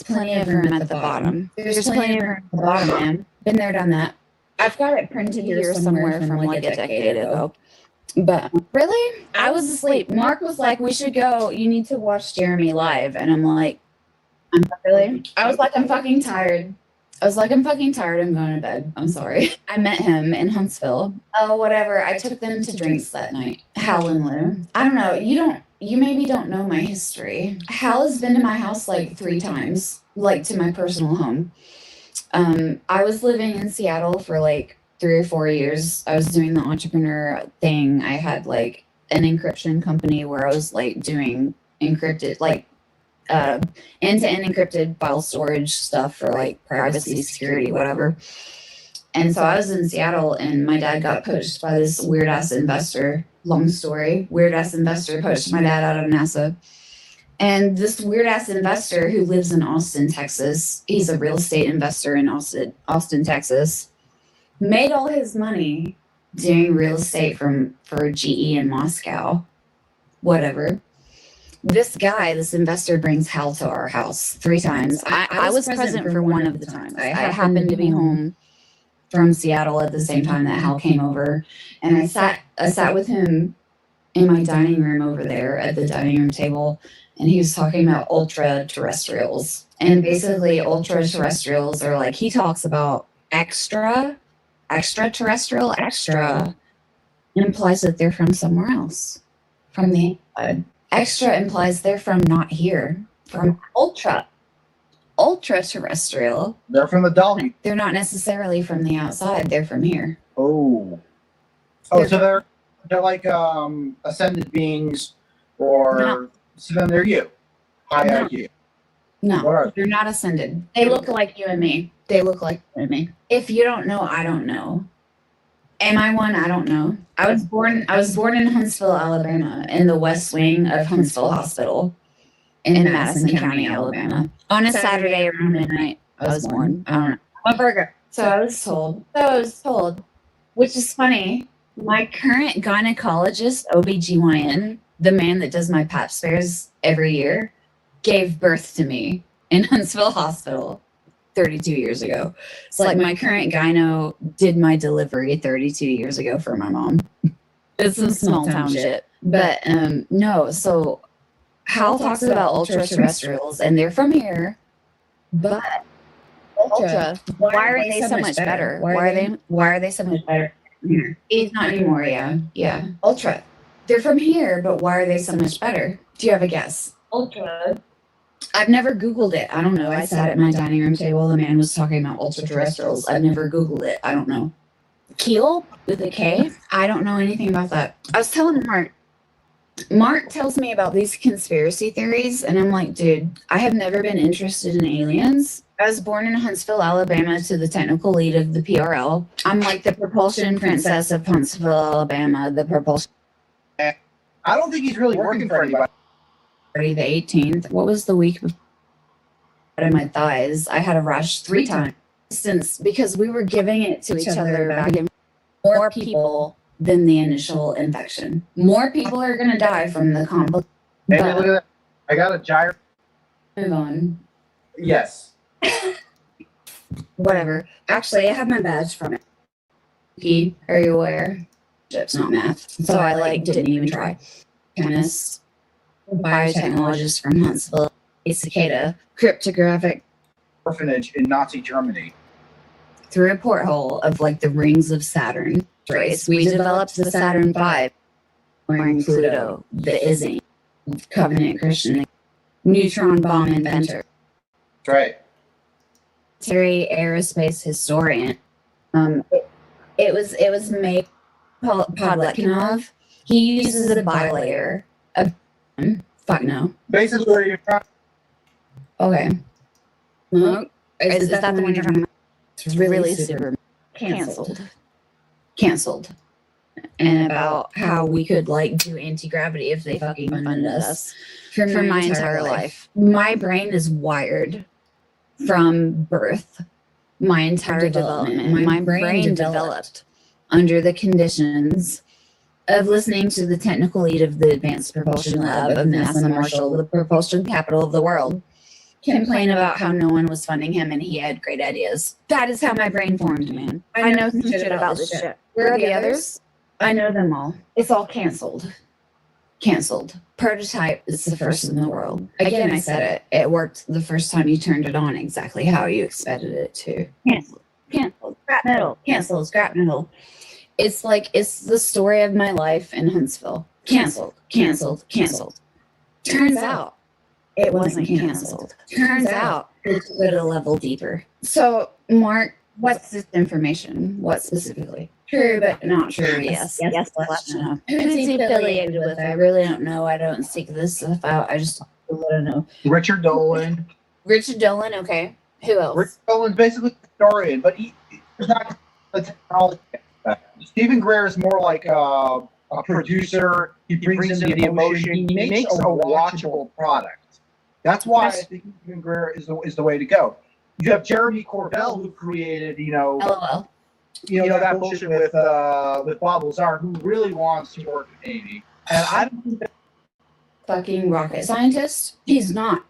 plenty of room at the bottom. There's plenty of room at the bottom, man. Been there, done that. I've got it printed here somewhere from like a decade ago. But really? I was asleep. Mark was like, we should go. You need to watch Jeremy live. And I'm like, I was like, I'm fucking tired. I'm going to bed. I'm sorry. I met him in Huntsville. Oh, whatever. I took them to drinks that night. Hal and Lou. I don't know. You maybe don't know my history. Hal has been to my house like 3 times, like to my personal home. I was living in Seattle for like 3 or 4 years. I was doing the entrepreneur thing. I had like an encryption company where I was like doing encrypted, like end-to-end encrypted file storage stuff for like privacy, security, whatever. And so I was in Seattle, and my dad got poached by this weird-ass investor. Long story. Weird-ass investor poached my dad out of NASA. And this weird-ass investor who lives in Austin, Texas, he's a real estate investor in Austin, Texas, made all his money doing real estate for GE in Moscow. Whatever. This investor brings Hal to our house 3 times. I was present for one of the times. I happened to be home from Seattle at the same time that Hal came over, and I sat with him in my dining room over there at the dining room table, and he was talking about ultra terrestrials. And basically, ultra terrestrials are like, he talks about extraterrestrial. Extra implies that they're from somewhere else, from the inside. Extra implies they're from not here, from ultra terrestrial. They're from the Dolly. They're not necessarily from the outside. They're from here. So they're like ascended beings, or so then they're you. high No. IQ. No, What are they're not ascended. They look like you and me. They look like you and me. If you don't know, I don't know. Am I one? I don't know. I was born in Huntsville, Alabama, in the west wing of Huntsville Hospital in Madison County, Alabama. On a Saturday around midnight, I was born. I don't know. I'm a burger. So I was told, which is funny. My current gynecologist, OBGYN, the man that does my pap smears every year, gave birth to me in Huntsville Hospital 32 years ago. It's like my current gyno did my delivery 32 years ago for my mom. It's some small town shit. But no, so Hal talks about ultra terrestrials and they're from here, but ultra, why are they so much better? Why are they so much better? He's not anymore, yeah. Ultra. They're from here, but why are they so much better? Do you have a guess? Ultra. I've never Googled it. I don't know. I sat at my dining room table. The man was talking about ultra terrestrials. I've never Googled it. I don't know. Keel with a K? I don't know anything about that. I was telling Mark. Mark tells me about these conspiracy theories, and I'm like, dude, I have never been interested in aliens. I was born in Huntsville, Alabama, to the technical lead of the PRL. I'm like the propulsion princess of Huntsville, Alabama. The propulsion. I don't think he's really working for anybody. The 18th. What was the week before? In my thighs, I had a rash 3 times since because we were giving it to each other back in more people than the initial infection. More people are going to die from the complication. Hey, look at that. I got a gyro. Move on. Yes. Whatever. Actually, I have my badge from it. Are you aware? It's not math. So I didn't even try. Chemist, biotechnologist from Huntsville, a cicada, cryptographic Orphanage in Nazi Germany. through a porthole of the rings of Saturn race. We developed the Saturn V, wearing Pluto, the Ising, Covenant Christian, neutron bomb inventor, That's right. military aerospace historian. It was made Podletkinov. He uses a bilayer of fuck no. Basically, where you're trying. Okay. Is that the one you're talking about? It's really super canceled. And about how we could do anti-gravity if they fucking funded us for my entire life. My brain is wired from birth. My entire development. My brain developed under the conditions of listening to the technical lead of the Advanced Propulsion Lab of NASA Marshall, the propulsion capital of the world, complain about how no one was funding him and he had great ideas. That is how my brain formed, man. I know some shit about this shit. Where are the others? I know them all. It's all canceled. Prototype is the first in the world. Again, I said it. It worked the first time you turned it on exactly how you expected it to. Canceled. Scrap metal. Canceled. Scrap metal. It's the story of my life in Huntsville. Canceled. Turns out it wasn't canceled. Turns out it's at a level deeper. So, Mark, what's this information? What specifically? True, but not true. Yes. No. Who's he affiliated with? I really don't know. I don't seek this stuff out. I just don't know. Richard Dolan. Okay. Who else? Richard Dolan's basically a historian, but he's not a technology. Stephen Greer is more like a producer. He brings in the emotion. He makes a watchable product. That's why I think Stephen Greer is the way to go. You have Jeremy Corbell, who created, LOL. That bullshit with Bob Lazar, who really wants to work at Navy. And I don't think that fucking rocket scientist. He's not.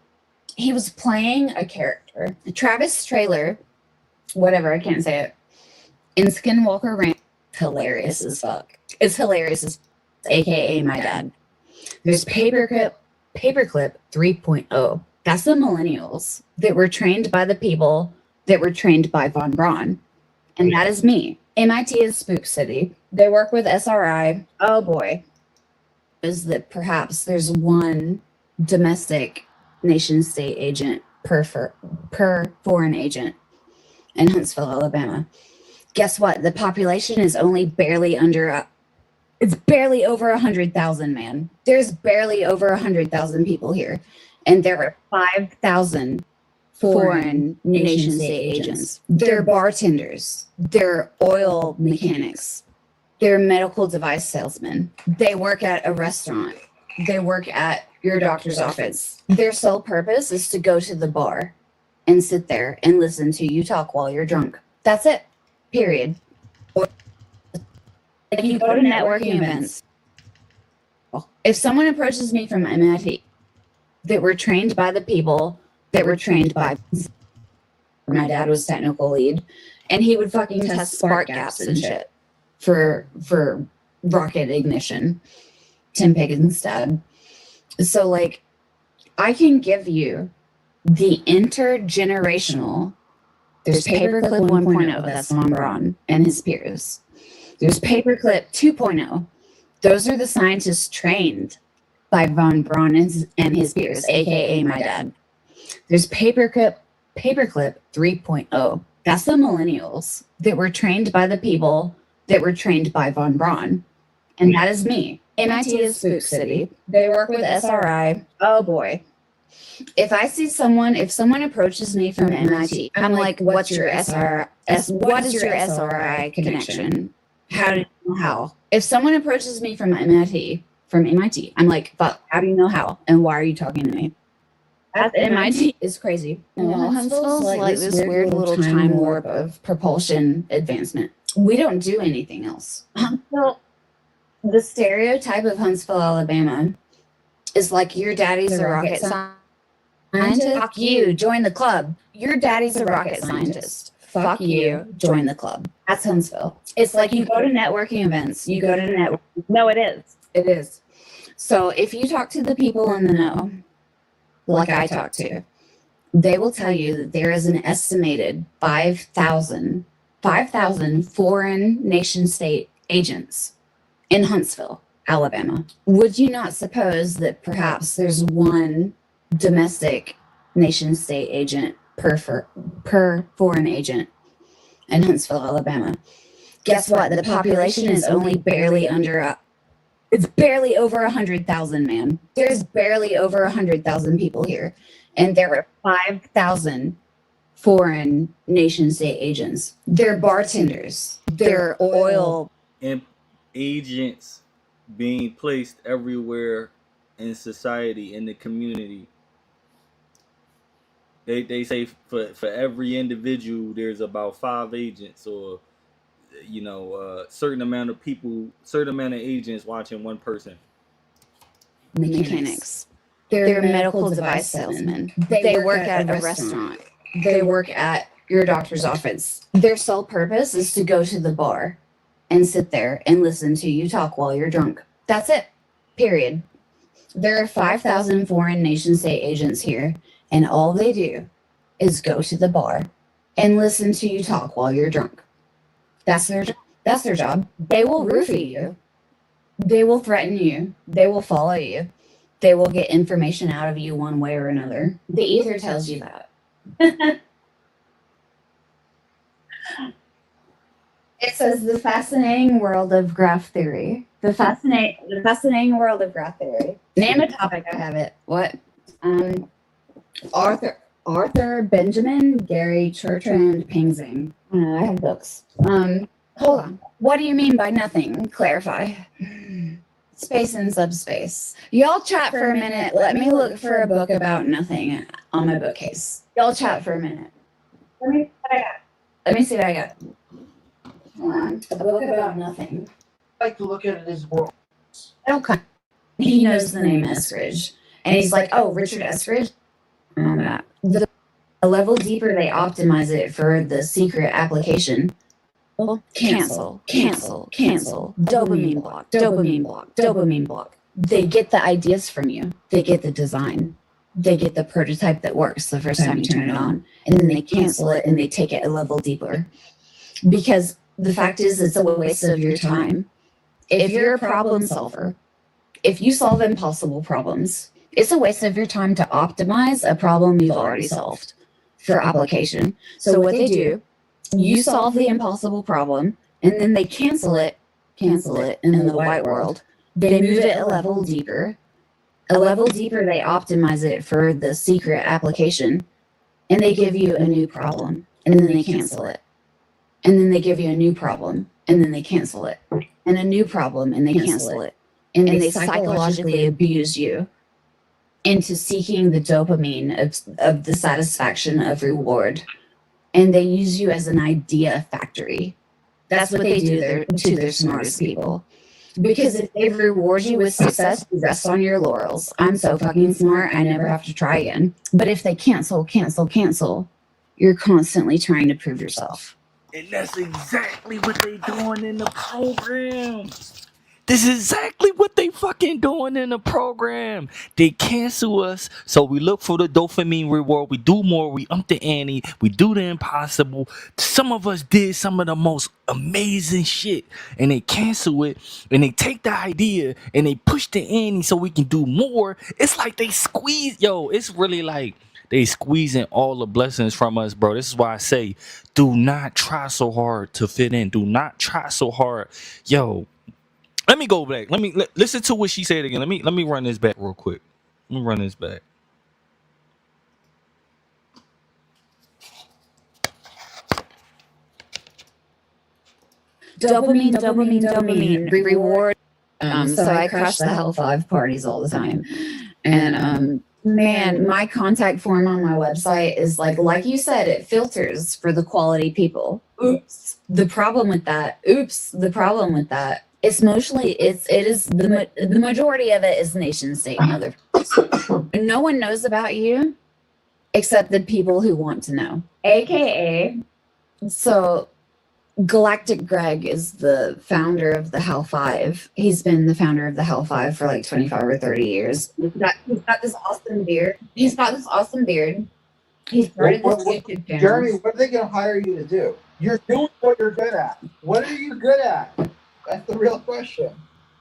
He was playing a character. Travis Trailer, whatever, I can't say it. In Skinwalker Ranch. Hilarious as fuck. It's hilarious as aka my dad. There's Paperclip 3.0. That's the millennials that were trained by the people that were trained by Von Braun. And that is me. MIT is Spook City. They work with SRI. Oh boy. Is that perhaps there's one domestic nation state agent per foreign agent in Huntsville, Alabama. Guess what? The population is only barely it's barely over 100,000, man. There's barely over 100,000 people here. and there are 5,000 foreign nation state agents. They're bartenders, they're oil mechanics, they're medical device salesmen. They work at a restaurant, they work at your doctor's office. Their sole purpose is to go to the bar and sit there and listen to you talk while you're drunk. That's it. Period. Like you go to networking events. If someone approaches me from MIT that were trained by the people that were trained by my dad was technical lead, and he would fucking test spark gaps and shit for rocket ignition. Tim Piggins' dad. So like I can give you the intergenerational. There's Paperclip 1.0, that's Von Braun and his peers. There's Paperclip 2.0. Those are the scientists trained by Von Braun and his peers, aka my dad. There's Paperclip 3.0. That's the millennials that were trained by the people that were trained by Von Braun. And that is me. MIT is Spook City. They work with SRI. Oh boy. If someone approaches me from MIT, I'm like, what's your what is your SRI connection? How? If someone approaches me from MIT, I'm like, fuck, how do you know how? And why are you talking to me? At MIT is crazy. Huntsville's like this weird little time warp of propulsion advancement. We don't do anything else. Huntsville, the stereotype of Huntsville, Alabama is like your daddy's a rocket scientist. Fuck you, join the club. Your daddy's a rocket scientist. Fuck you, join the club. That's Huntsville. It's like you go to networking events. No, it is. It is. So if you talk to the people in the know, like I talk to, they will tell you that there is an estimated 5,000 foreign nation state agents in Huntsville, Alabama. Would you not suppose that perhaps there's one domestic nation state agent per foreign agent in Huntsville, Alabama? Guess what? The population is only it's barely over 100,000, man. There's barely over 100,000 people here. And there are 5,000 foreign nation state agents. They're bartenders. They're oil and agents being placed everywhere in society, in the community. They say for every individual there's about 5 agents, or certain amount of people, certain amount of agents watching one person. Mechanics. They're medical device salesmen. They work at a restaurant. They work at your doctor's office. Their sole purpose is to go to the bar and sit there and listen to you talk while you're drunk. That's it. Period. There are 5,000 foreign nation state agents here, and all they do is go to the bar and listen to you talk while you're drunk. That's their job. They will roofie you. They will threaten you. They will follow you. They will get information out of you one way or another. The ether tells you that. It says the fascinating world of graph theory. The fascinating world of graph theory. Name a topic. I have it. What? Arthur Benjamin, Gary Churtrand Pingzing. I have books. Hold on. What do you mean by nothing? Clarify. Space and subspace. Y'all chat for a minute. Let me look for a book about nothing on my bookcase. Y'all chat for a minute. Let me see what I got. Hold on. A book about nothing. I like to look at it as world. Okay. He knows the name Eskridge. And he's like, oh, Richard Eskridge? The level deeper they optimize it for the secret application. Well, cancel. Dopamine block. They get the ideas from you. They get the design. They get the prototype that works the first time you turn it on. And then they cancel it and they take it a level deeper. Because the fact is, it's a waste of your time. If you're a problem solver, if you solve impossible problems, it's a waste of your time to optimize a problem you've already solved for application. So what they do, you solve the impossible problem, and then they cancel it in the white world. They move it a level deeper, A level deeper, they optimize it for the secret application, and they give you a new problem, and then they cancel it. And then they give you a new problem, and then they cancel it. And a new problem, and they cancel it. And they psychologically abuse you into seeking the dopamine of the satisfaction of reward. And they use you as an idea factory. That's what they do to their smartest people. Because if they reward you with success, you rest on your laurels. I'm so fucking smart, I never have to try again. But if they cancel, you're constantly trying to prove yourself. And that's exactly what they doing in the program. This is exactly what they fucking doing in the program. They cancel us, so we look for the dopamine reward. We do more. We ump the ante. We do the impossible. Some of us did some of the most amazing shit, and they cancel it, and they take the idea, and they push the ante so we can do more. It's like they squeeze. Yo, it's really like they squeezing all the blessings from us, bro. This is why I say, do not try so hard to fit in. Do not try so hard. Yo, let me go back. Listen to what she said again. Let me run this back real quick. Let me run this back. Dopamine, reward. So I crush the Hell 5 parties all the time. And man, my contact form on my website is like you said, it filters for the quality people. Oops. The problem with that. It's mostly it is the majority of it is nation state motherfuckers. No one knows about you except the people who want to know. AKA, so Galactic Greg is the founder of the Hell 5. He's been the founder of the Hell 5 for like 25 or 30 years. He's got this awesome beard. He started this YouTube channel. Jeremy, what are they going to hire you to do? You're doing what you're good at. What are you good at? That's the real question.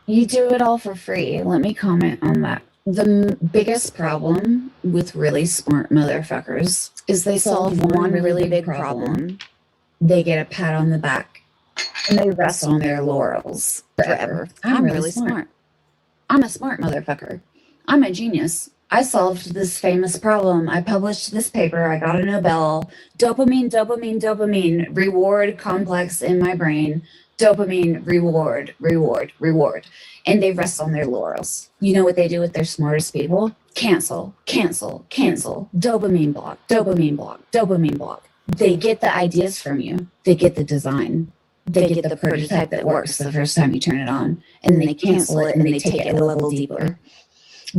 You do it all for free. Let me comment on that. The biggest problem with really smart motherfuckers is they solve one really big problem. They get a pat on the back and they rest on their laurels forever. I'm really smart. I'm a smart motherfucker. I'm a genius. I solved this famous problem. I published this paper. I got a Nobel. Dopamine, reward complex in my brain. Dopamine, reward. And they rest on their laurels. You know what they do with their smartest people? Cancel. Dopamine block. They get the ideas from you. They get the design. They get the prototype that works the first time you turn it on. And then they cancel it and they take it a level deeper.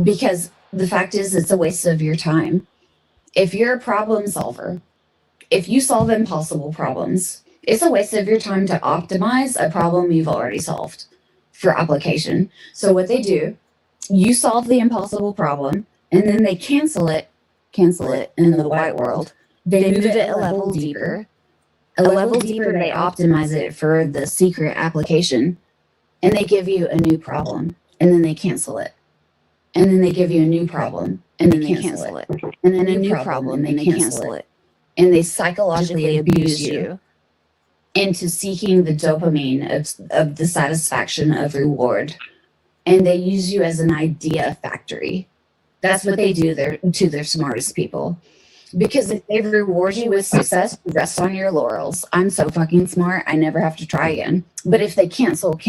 Because the fact is, it's a waste of your time. If you're a problem solver, if you solve impossible problems, it's a waste of your time to optimize a problem you've already solved for application. So what they do, you solve the impossible problem, and then they cancel it in the white world. They move it a level deeper. They optimize it for the secret application, and they give you a new problem, and then they cancel it. And then they give you a new problem, and then they cancel it. And then a new problem, and they cancel it. And they psychologically abuse you into seeking the dopamine of the satisfaction of reward. And they use you as an idea factory. That's what they do to their smartest people. Because if they reward you with success, you rest on your laurels. I'm so fucking smart, I never have to try again. But if they cancel,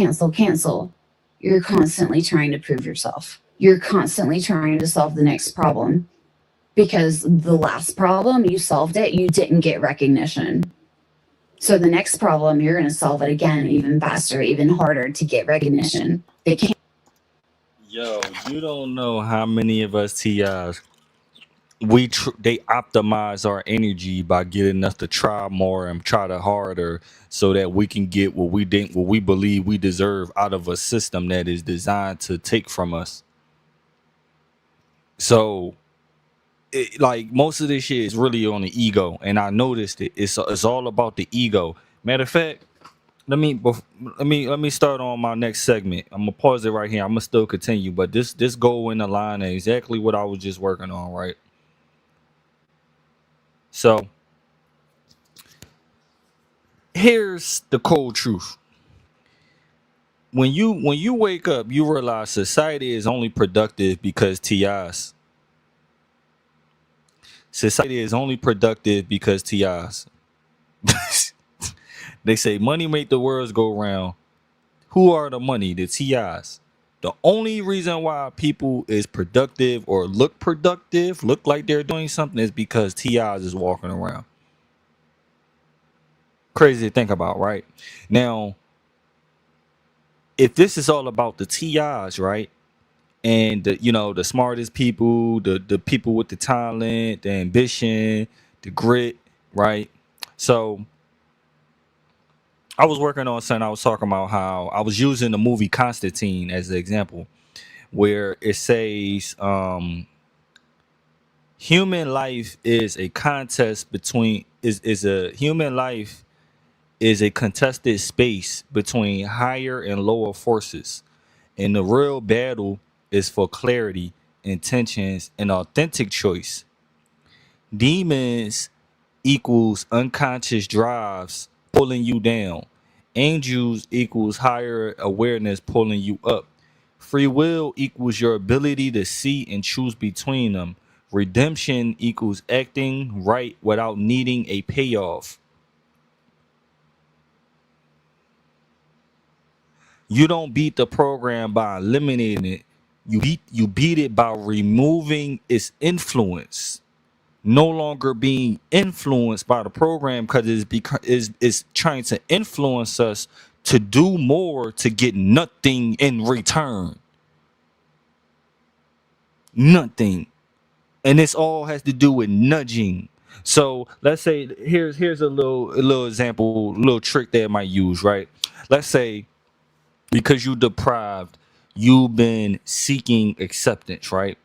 you're constantly trying to prove yourself. You're constantly trying to solve the next problem. Because the last problem, you solved it, you didn't get recognition. So the next problem, you're going to solve it again, even faster, even harder to get recognition. They can't. Yo, you don't know how many of us TIs they optimize our energy by getting us to try more and try to harder so that we can get what we believe we deserve out of a system that is designed to take from us. So like most of this shit is really on the ego, and I noticed it. It's all about the ego. Matter of fact, let me start on my next segment. I'm gonna pause it right here. I'm gonna still continue, but this go in the line of exactly what I was just working on, right? So here's the cold truth. when you wake up, you realize society is only productive because TIs. Society is only productive because TIs. They say money make the world go round. Who are the money? The TIs. The only reason why people is productive or look productive, look like they're doing something, is because TIs is walking around. Crazy to think about, right? Now, if this is all about the TIs, right? And the smartest people, the people with the talent, the ambition, the grit, right? So I was working on something. I was talking about how I was using the movie Constantine as an example, where it says human life is a contest between is a human life is a contested space between higher and lower forces, and the real battle is for clarity, intentions, and authentic choice. Demons equals unconscious drives pulling you down. Angels equals higher awareness pulling you up. Free will equals your ability to see and choose between them. Redemption equals acting right without needing a payoff. You don't beat the program by eliminating it. You beat it by removing its influence. No longer being influenced by the program because it's trying to influence us to do more to get nothing in return. Nothing. And this all has to do with nudging. So let's say here's a little example, little trick that I might use, right? Let's say because you deprived, you've been seeking acceptance, right?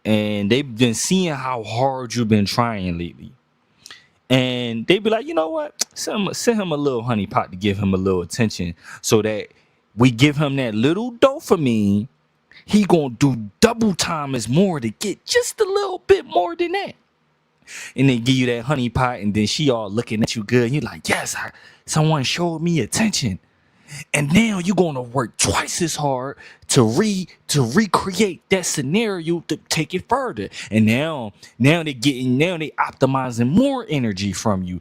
And they've been seeing how hard you've been trying lately. And they be like, you know what? Send him a little honey pot to give him a little attention, so that we give him that little dopamine. He gonna do double time as more to get just a little bit more than that. And they give you that honey pot, and then she all looking at you good. And you're like, yes, someone showed me attention. And now you're gonna work twice as hard to recreate that scenario to take it further. And now they optimizing more energy from you.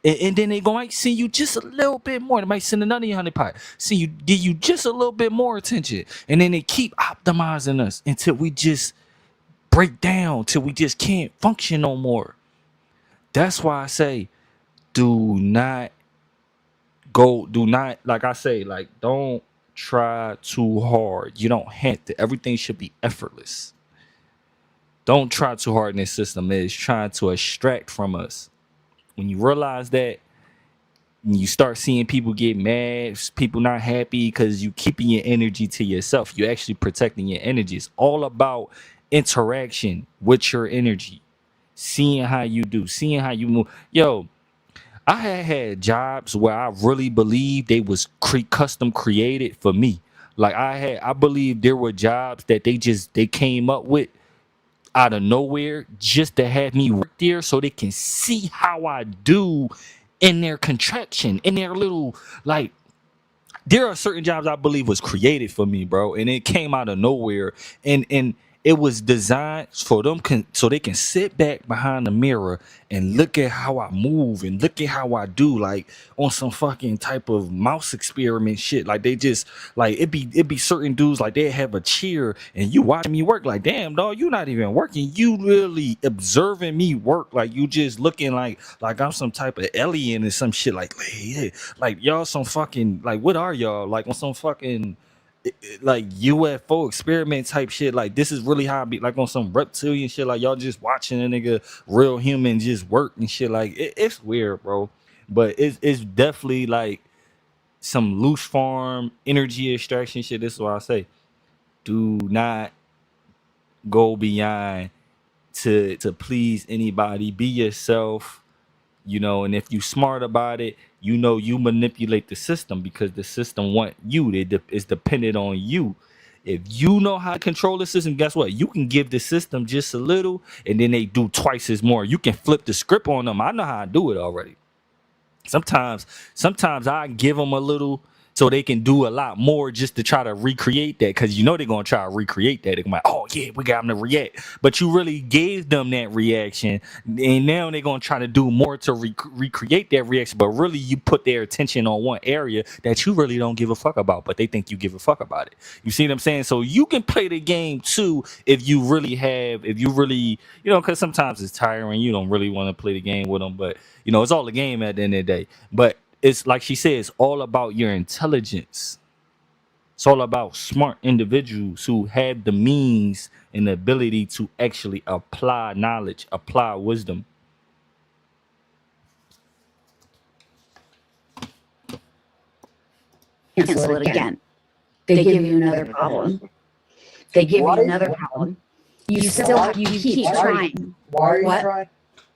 And then they gonna send you just a little bit more. They might send another honey pot. See you give you just a little bit more attention. And then they keep optimizing us until we just break down, till we just can't function no more. That's why I say do not do not, like I say, like, don't try too hard. You don't have to. Everything should be effortless. Don't try too hard in this system. It's trying to extract from us. When you realize that, and you start seeing people get mad, people not happy because you keeping your energy to yourself. You're actually protecting your energy. It's all about interaction with your energy, seeing how you do, seeing how you move. Yo, I had jobs where I really believe they was custom created for me. Like I believe there were jobs that they came up with out of nowhere just to have me work there so they can see how I do in their contraction, in their little, like, there are certain jobs I believe was created for me, bro, and it came out of nowhere, and it was designed for them so they can sit back behind the mirror and look at how I move and look at how I do, like on some fucking type of mouse experiment shit. Like they just like it be certain dudes like they have a chair and you watching me work like, damn dog, you not even working, you really observing me work, like you just looking like I'm some type of alien or some shit, like hey, like y'all some fucking, like what are y'all, like on some fucking like UFO experiment type shit. Like this is really how I be, like on some reptilian shit. Like y'all just watching a nigga, real human, just work and shit. Like it's weird, bro. But it's definitely like some loose farm energy extraction shit. This is why I say, do not go beyond to please anybody. Be yourself, and if you smart about it, you manipulate the system because the system want you. It's dependent on you. If you know how to control the system, guess what? You can give the system just a little, and then they do twice as more. You can flip the script on them. I know how to do it already. Sometimes I give them a little, so they can do a lot more just to try to recreate that, because you know they're gonna try to recreate that. They're gonna be like, oh yeah, we got them to react, but you really gave them that reaction, and now they're gonna try to do more to recreate that reaction. But really, you put their attention on one area that you really don't give a fuck about, but they think you give a fuck about it. You see what I'm saying? So you can play the game too if you really have, if you really, because sometimes it's tiring. You don't really want to play the game with them, but it's all a game at the end of the day. But it's like she said, it's all about your intelligence. It's all about smart individuals who have the means and the ability to actually apply knowledge, apply wisdom. Cancel it again. They give you another problem. They give you another problem. You keep trying. Why are you trying?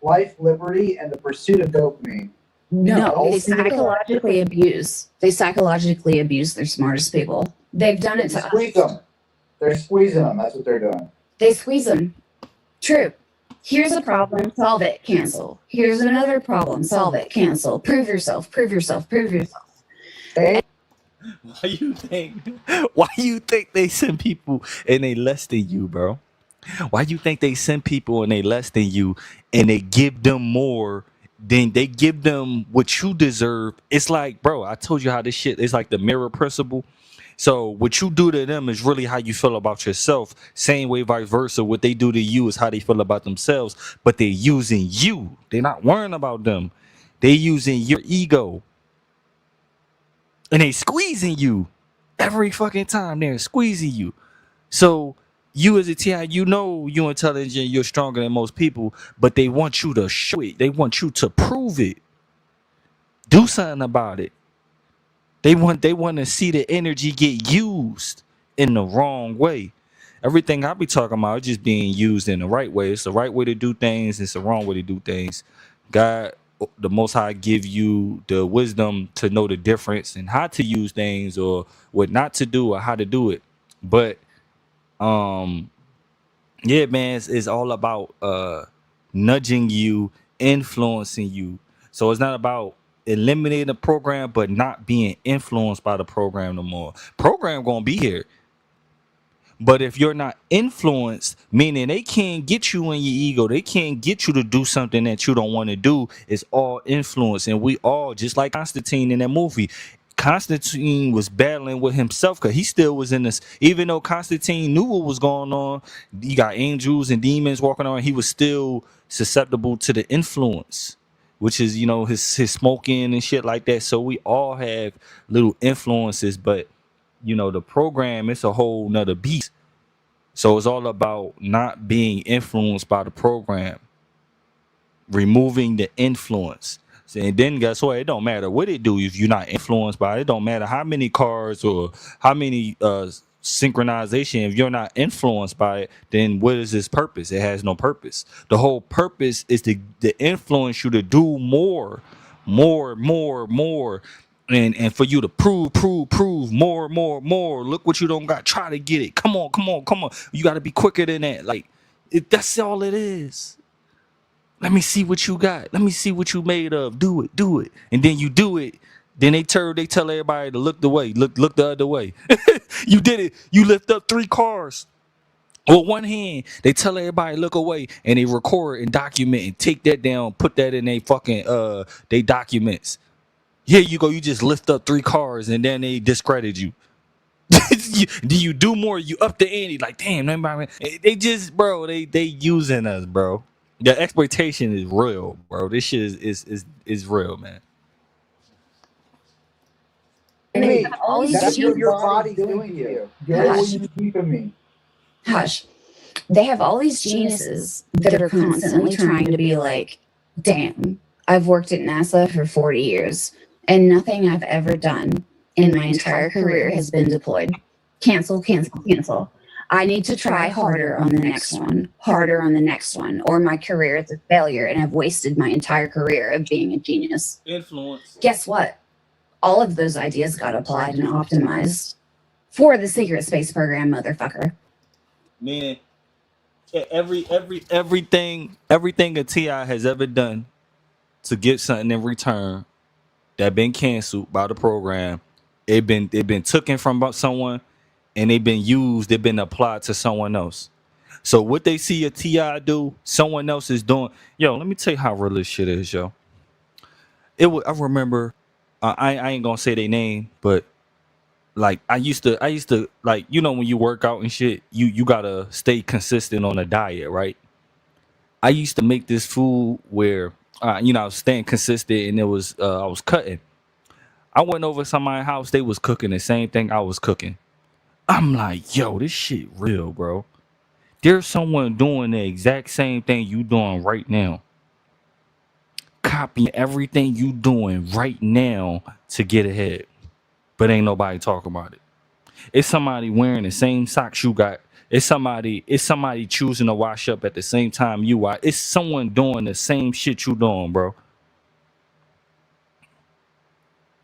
Life, liberty, and the pursuit of dopamine. No, they psychologically abuse. They psychologically abuse their smartest people. They've done it to squeeze them. They're squeezing them. That's what they're doing. They squeeze them. True. Here's a problem. Solve it. Cancel. Here's another problem. Solve it. Cancel. Prove yourself. Prove yourself. Prove yourself. Hey. Why you think they send people and they less than you, bro? Why you think they send people and they less than you and they give them more than they give them what you deserve? It's like, bro, I told you how this shit is like the mirror principle. So what you do to them is really how you feel about yourself. Same way, vice versa. What they do to you is how they feel about themselves. But they're using you. They're not worrying about them. They're using your ego. And they squeezing you every fucking time. They're squeezing you. So you as a TI, you're intelligent, you're stronger than most people, but they want you to show it. They want you to prove it. Do something about it. They want to see the energy get used in the wrong way. Everything I be talking about is just being used in the right way. It's the right way to do things. It's the wrong way to do things. God, the Most High, give you the wisdom to know the difference and how to use things or what not to do or how to do it. But yeah, man, it's all about nudging you, influencing you. So it's not about eliminating the program, but not being influenced by the program no more. Program gonna be here. But if you're not influenced, meaning they can't get you in your ego, they can't get you to do something that you don't want to do, it's all influence. And we all, just like Constantine in that movie, Constantine was battling with himself because he still was in this. Even though Constantine knew what was going on, you got angels and demons walking around, he was still susceptible to the influence, which is, his smoking and shit like that. So we all have little influences, but the program, it's a whole nother beast. So it's all about not being influenced by the program, removing the influence. And then guess what? It don't matter what it do if you're not influenced by it. It don't matter how many cards or how many synchronization. If you're not influenced by it, then what is its purpose? It has no purpose. The whole purpose is to influence you to do more. And for you to prove more. Look what you don't got. Try to get it. Come on. You got to be quicker than that. Like, that's all it is. Let me see what you got. Let me see what you made of. Do it. And then you do it. Then they tell everybody to look the way. Look the other way. You did it. You lift up 3 cars with one hand. They tell everybody look away, and they record and document and take that down, put that in they fucking they documents. Here you go. You just lift up 3 cars, and then they discredit you. Do you do more? You up the ante. Like, damn, they just, bro. They using us, bro. The exploitation is real, bro. This shit is real, man. And that's what your body's doing to you. You're keeping me. Hush. They have all these geniuses that are constantly trying to be like, damn, I've worked at NASA for 40 years, and nothing I've ever done in my entire career has been deployed. Cancel. I need to try harder on the next one, or my career is a failure and I've wasted my entire career of being a genius. Influence. Guess what? All of those ideas got applied and optimized for the secret space program, motherfucker. Meaning, everything a TI has ever done to get something in return that been canceled by the program, It been taken from someone, and they've been used. They've been applied to someone else. So what they see a Ti do, someone else is doing. Yo, let me tell you how real this shit is, yo. I remember. I ain't gonna say their name, but like I used to like, when you work out and shit, you gotta stay consistent on a diet, right? I used to make this food where I was staying consistent, and it was I was cutting. I went over to somebody's house, they was cooking the same thing I was cooking. I'm like, yo, this shit real, bro. There's someone doing the exact same thing you doing right now, copying everything you doing right now to get ahead. But ain't nobody talking about it. It's somebody wearing the same socks you got. It's somebody choosing to wash up at the same time you are. It's someone doing the same shit you doing, bro.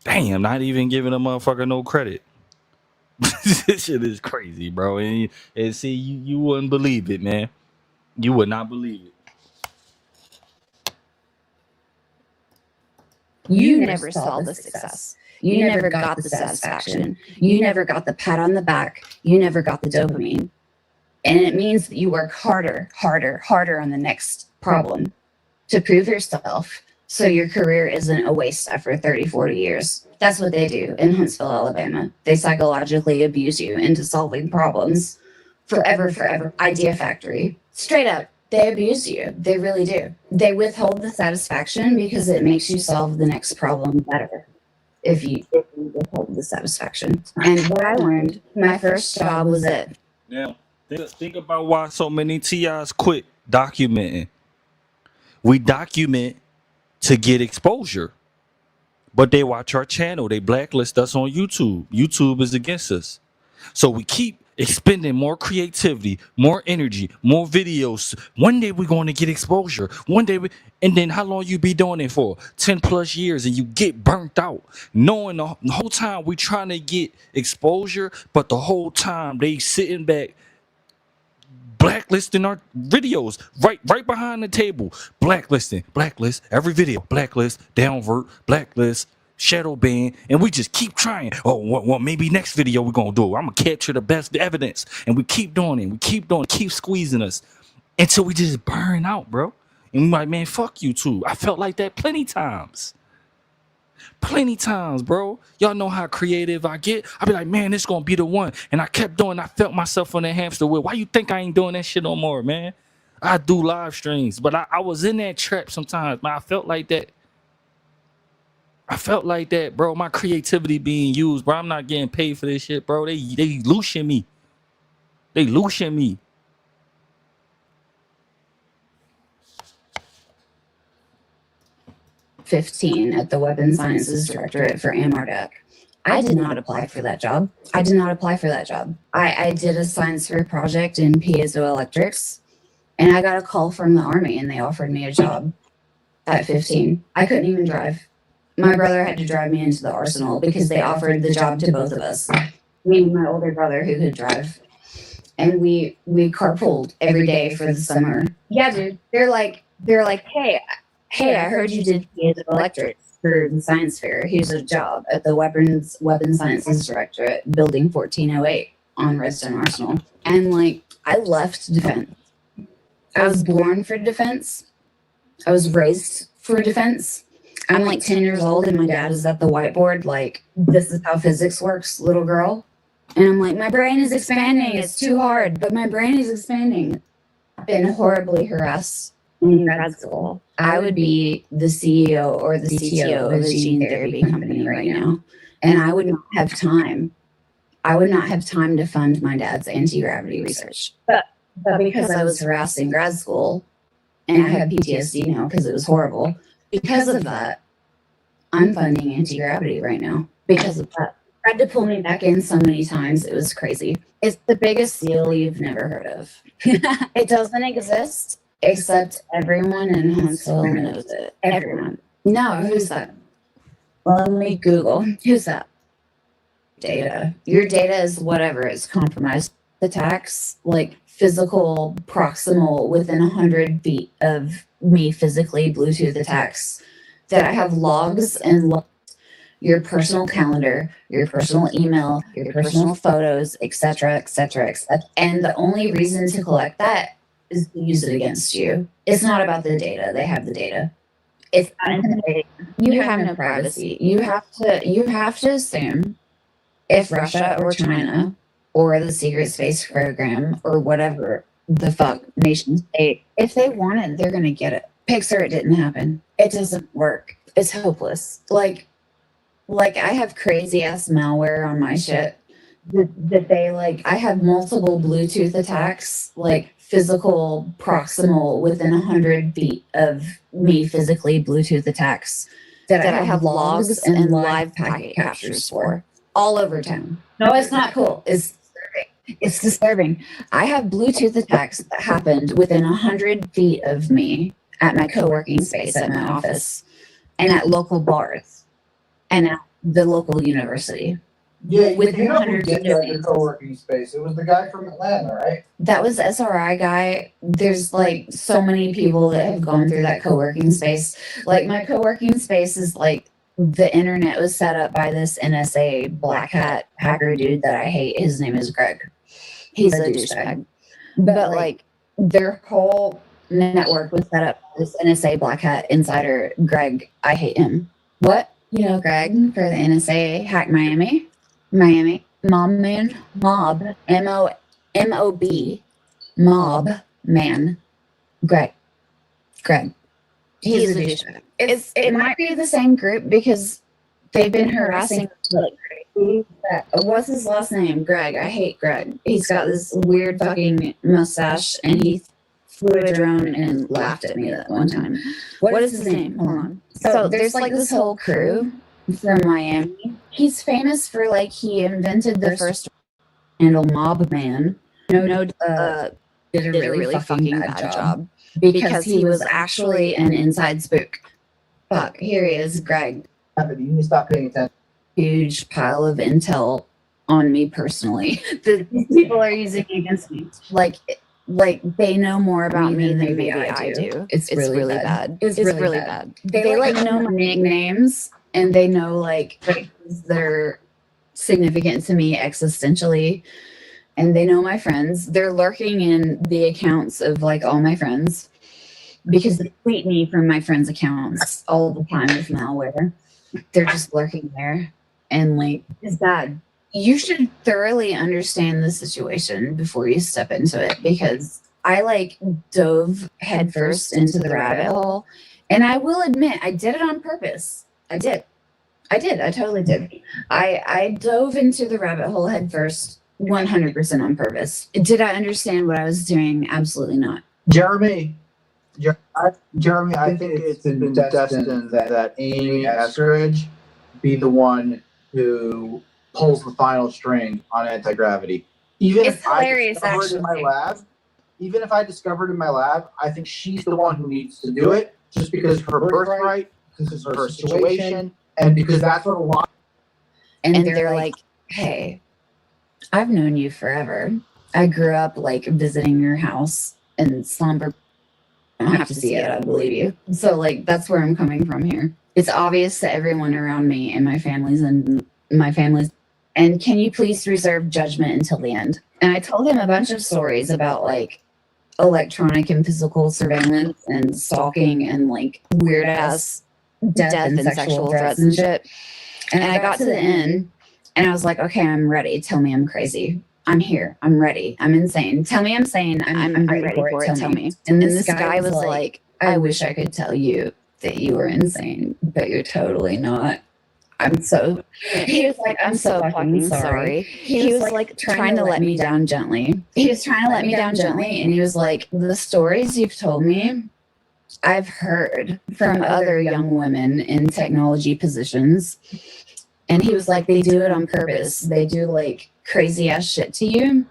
Damn, not even giving a motherfucker no credit. This shit is crazy, bro. And see, you wouldn't believe it, man. You would not believe it. You never saw the success. You never got the satisfaction. You never got the pat on the back. You never got the dopamine. And it means that you work harder, harder, harder on the next problem to prove yourself so your career isn't a waste after 30, 40 years. That's what they do in Huntsville, Alabama. They psychologically abuse you into solving problems forever, forever. Idea factory. Straight up. They abuse you. They really do. They withhold the satisfaction because it makes you solve the next problem better if you withhold the satisfaction. And what I learned, my first job was it. Now, think about why so many TIs quit documenting. We document to get exposure, but they watch our channel. They blacklist us on YouTube. YouTube is against us. So we keep expending more creativity, more energy, more videos. One day we're going to get exposure. And then how long you be doing it for? 10 plus years, and you get burnt out. Knowing the whole time we trying to get exposure, but the whole time they sitting back blacklisting our videos right behind the table. Blacklist every video, blacklist, downvert, blacklist, shadow ban, and we just keep trying. Oh, well, maybe next video we're gonna do. I'm gonna capture the best evidence, and we keep doing it. We keep doing, keep squeezing us until we just burn out, bro. And we like, man, fuck you too. I felt like that plenty times, bro. Y'all know how creative I get. I be like, man, this gonna be the one. And I kept doing. I felt myself on that hamster wheel. Why you think I ain't doing that shit no more, man? I do live streams, but I was in that trap sometimes, man. I felt like that. Bro. My creativity being used, bro. I'm not getting paid for this shit, bro. They looshing me. They looshing me. '15 at the Weapons Sciences Directorate for AMRDEC. I did not apply for that job. I did a science fair project in piezoelectrics, and I got a call from the Army, and they offered me a job at 15. I couldn't even drive. My brother had to drive me into the arsenal because they offered the job to both of us. Me and my older brother who could drive. And we carpooled every day for the summer. Yeah, dude. They're like, hey, I heard you did piezoelectrics for the science fair. Here's a job at the Weapons Sciences Directorate, Building 1408 on Redstone Arsenal. And like, I left defense. I was born for defense. I was raised for defense. I'm like 10 years old, and my dad is at the whiteboard like, this is how physics works, little girl. And I'm like, my brain is expanding. It's too hard, but my brain is expanding. I've been horribly harassed in grad school. I would be the CEO or the CTO of a gene therapy company right now, and I would not have time. I would not have time to fund my dad's anti-gravity research. But because I was harassed in grad school, and I have PTSD now because it was horrible, because of that, I'm funding anti-gravity right now because of that. Tried to pull me back in so many times. It was crazy. It's the biggest deal you've never heard of. It doesn't exist, except everyone in Huntsville knows it. Everyone. No, who's that? Well, let me Google. Who's that? Data. Your data is whatever. It's compromised. Attacks, like physical, proximal, within 100 feet of me physically, Bluetooth attacks that I have logs and your personal calendar, your personal email, your personal photos, etc., etc., etc. And the only reason to collect that is to use it against you. It's not about the data. They have the data. It's not intimidating. You have no privacy. You have to assume if Russia or China or the secret space program or whatever the fuck nation state, if they want it, they're gonna get it. Pixar, it didn't happen. It doesn't work. It's hopeless. Like I have crazy ass malware on my shit that they like. I have multiple Bluetooth attacks, like physical proximal within 100 feet of me physically Bluetooth attacks that I have logs and live packet captures for all over town. No, it's not cool. It's disturbing. It's disturbing. I have Bluetooth attacks that happened within 100 feet of me at my co-working space at my office and at local bars and at the local university. Yeah, Within you know who 100 did feet of that me. in co-working space? It was the guy from Atlanta, right? That was the SRI guy. There's like so many people that have gone through that co-working space. Like my co-working space is like the internet was set up by this NSA black hat hacker dude that I hate. His name is Greg. He's a douchebag. But like their whole network was set up by this NSA black hat insider Greg. I hate him. What? You know Greg for the NSA hack Miami? Mob man, mob, M-O-B, mob man, Greg. He's a douchebag. It might be the same group because they've been harassing like crazy. What's his last name? Greg. I hate Greg. He's got this weird fucking mustache and he flew a drone and laughed at me that one time. What is his name? Hold on. So there's like this whole crew from Miami. He's famous for like he invented the first handle mob man. Did a really fucking bad job because he was actually an inside spook. Fuck, here he is, Greg. You need to stop paying attention. Huge pile of intel on me personally. These people are using against me. Like they know more about me than maybe I do. It's really bad. It's really bad. They like know my nicknames and they know like phrases that are significant to me existentially. And they know my friends. They're lurking in the accounts of like all my friends because they tweet me from my friends' accounts all the time with malware. They're just lurking there. And like, it's bad. You should thoroughly understand the situation before you step into it because I like dove headfirst into the rabbit hole. And I will admit, I did it on purpose. I did. I totally did. I dove into the rabbit hole headfirst 100% on purpose. Did I understand what I was doing? Absolutely not. Jeremy, I think it's been destined that Amy Eskridge be the one who pulls the final string on anti-gravity. Even It's if I hilarious, discover it in my actually. lab, even if I discovered it in my lab, I think she's the one who needs to do it just because of her birthright, because of her situation, and because that's what a lot. And they're like, hey, I've known you forever. I grew up like visiting your house in Slumber. I don't have to see it, I believe you. So like that's where I'm coming from here. It's obvious to everyone around me and my families. And can you please reserve judgment until the end? And I told him a bunch of stories about like electronic and physical surveillance and stalking and like weird ass death and sexual threats and shit. And I got to the end and I was like, okay, I'm ready. Tell me I'm crazy. I'm here. I'm ready. I'm insane. Tell me I'm sane. I'm ready for it. Tell me. And this guy was like, I wish I could tell you that you were insane, but you're totally not. He was like, I'm so fucking sorry. He was like trying to let me down gently. He was trying to let me down gently. And he was like, the stories you've told me, I've heard from other young women in technology positions. And he was like, they do it on purpose. They do like crazy ass shit to you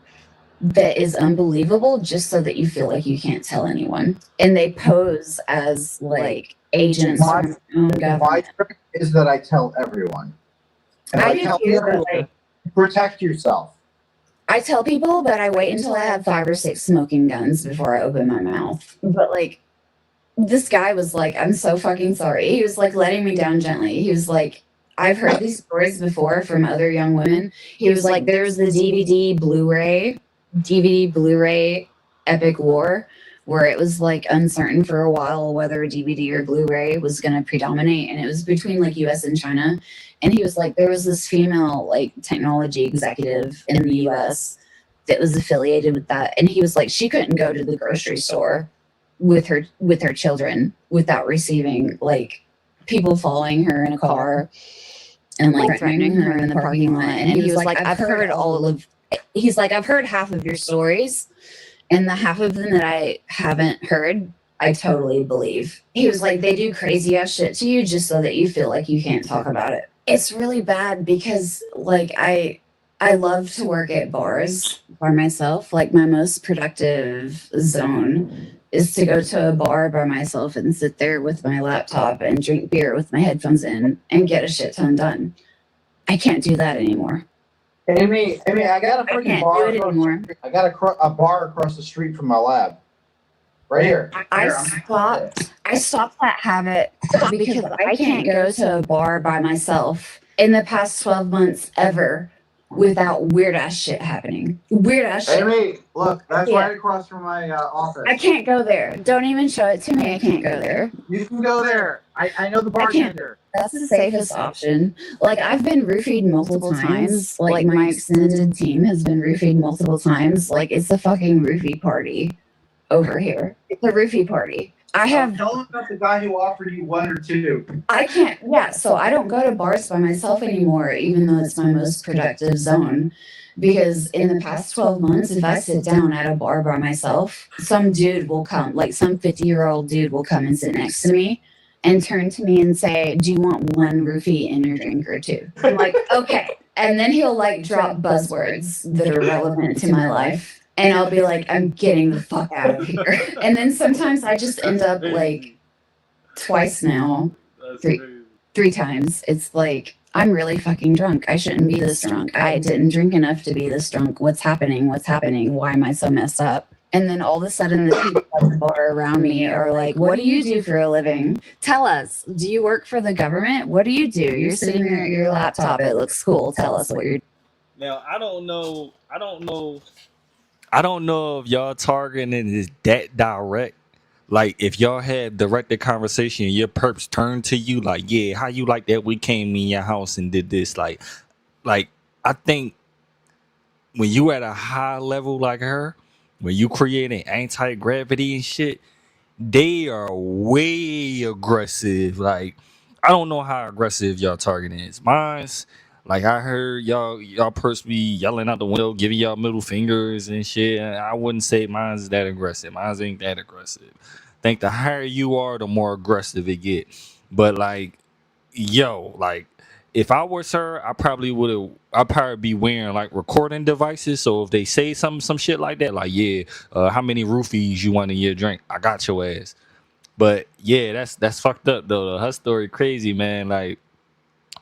that is unbelievable just so that you feel like you can't tell anyone. And they pose as like agents from their own My government. trick is that I tell everyone. And I do tell too, but, everyone, like, protect yourself. I tell people, but I wait until I have 5 or 6 smoking guns before I open my mouth. But like, this guy was like, I'm so fucking sorry. He was like letting me down gently. He was like, I've heard these stories before from other young women. He was like, there's the DVD Blu-ray epic war, where it was like uncertain for a while whether DVD or Blu-ray was going to predominate, and it was between like US and China. And he was like, there was this female like technology executive in the US that was affiliated with that, and he was like, she couldn't go to the grocery store with her children without receiving like people following her in a car and like threatening her in the parking lot. And he was like, I've heard I've heard half of your stories, and the half of them that I haven't heard, I totally believe. He was like, they do crazy ass shit to you just so that you feel like you can't talk about it. It's really bad because like I love to work at bars by myself. Like my most productive zone is to go to a bar by myself and sit there with my laptop and drink beer with my headphones in and get a shit ton done. I can't do that anymore. Amy, I got a freaking bar. Do it anymore. I got a bar across the street from my lab. Right here. I stopped that habit because I can't go to a bar by myself in the past 12 months ever without weird ass shit happening. Weird ass shit. Amy, look, that's right across from my office. I can't go there. Don't even show it to me. I can't go there. You can go there. I know the bartender. That's the safest option. Like I've been roofied multiple times. Like my extended team has been roofied multiple times. Like it's a fucking roofie party over here. It's a roofie party. Tell them about the guy who offered you one or two. I can't. Yeah, so I don't go to bars by myself anymore, even though it's my most productive zone. Because in the past 12 months, if I sit down at a bar by myself, some dude will come, like some 50-year-old dude will come and sit next to me and turn to me and say, do you want one roofie in your drink or two? I'm like, okay. And then he'll like drop buzzwords that are relevant to my life. And I'll be like, I'm getting the fuck out of here. And then sometimes I just end up like twice now, three times. It's like, I'm really fucking drunk. I shouldn't be this drunk. I didn't drink enough to be this drunk. What's happening? What's happening? Why am I so messed up? And then all of a sudden the people at the bar around me are like, what do you do for a living? Tell us. Do you work for the government? What do you do? You're sitting there at your laptop. It looks cool. Tell us what you're doing. Now, I don't know if y'all targeting is that direct. Like, if y'all had directed conversation, your perps turned to you, like, yeah, how you like that we came in your house and did this? Like, I think when you at a high level like her, when you creating anti-gravity and shit, they are way aggressive. Like, I don't know how aggressive y'all targeting is. Mine's, like, I heard y'all perps be yelling out the window, giving y'all middle fingers and shit. And I wouldn't say mine's that aggressive. Mine's ain't that aggressive. I think the higher you are, the more aggressive it get. But like, yo, like, if I was her, I'd probably be wearing like recording devices. So if they say some shit like that, like, yeah, how many roofies you want in your drink? I got your ass. But yeah, that's fucked up though. Her story crazy, man. Like,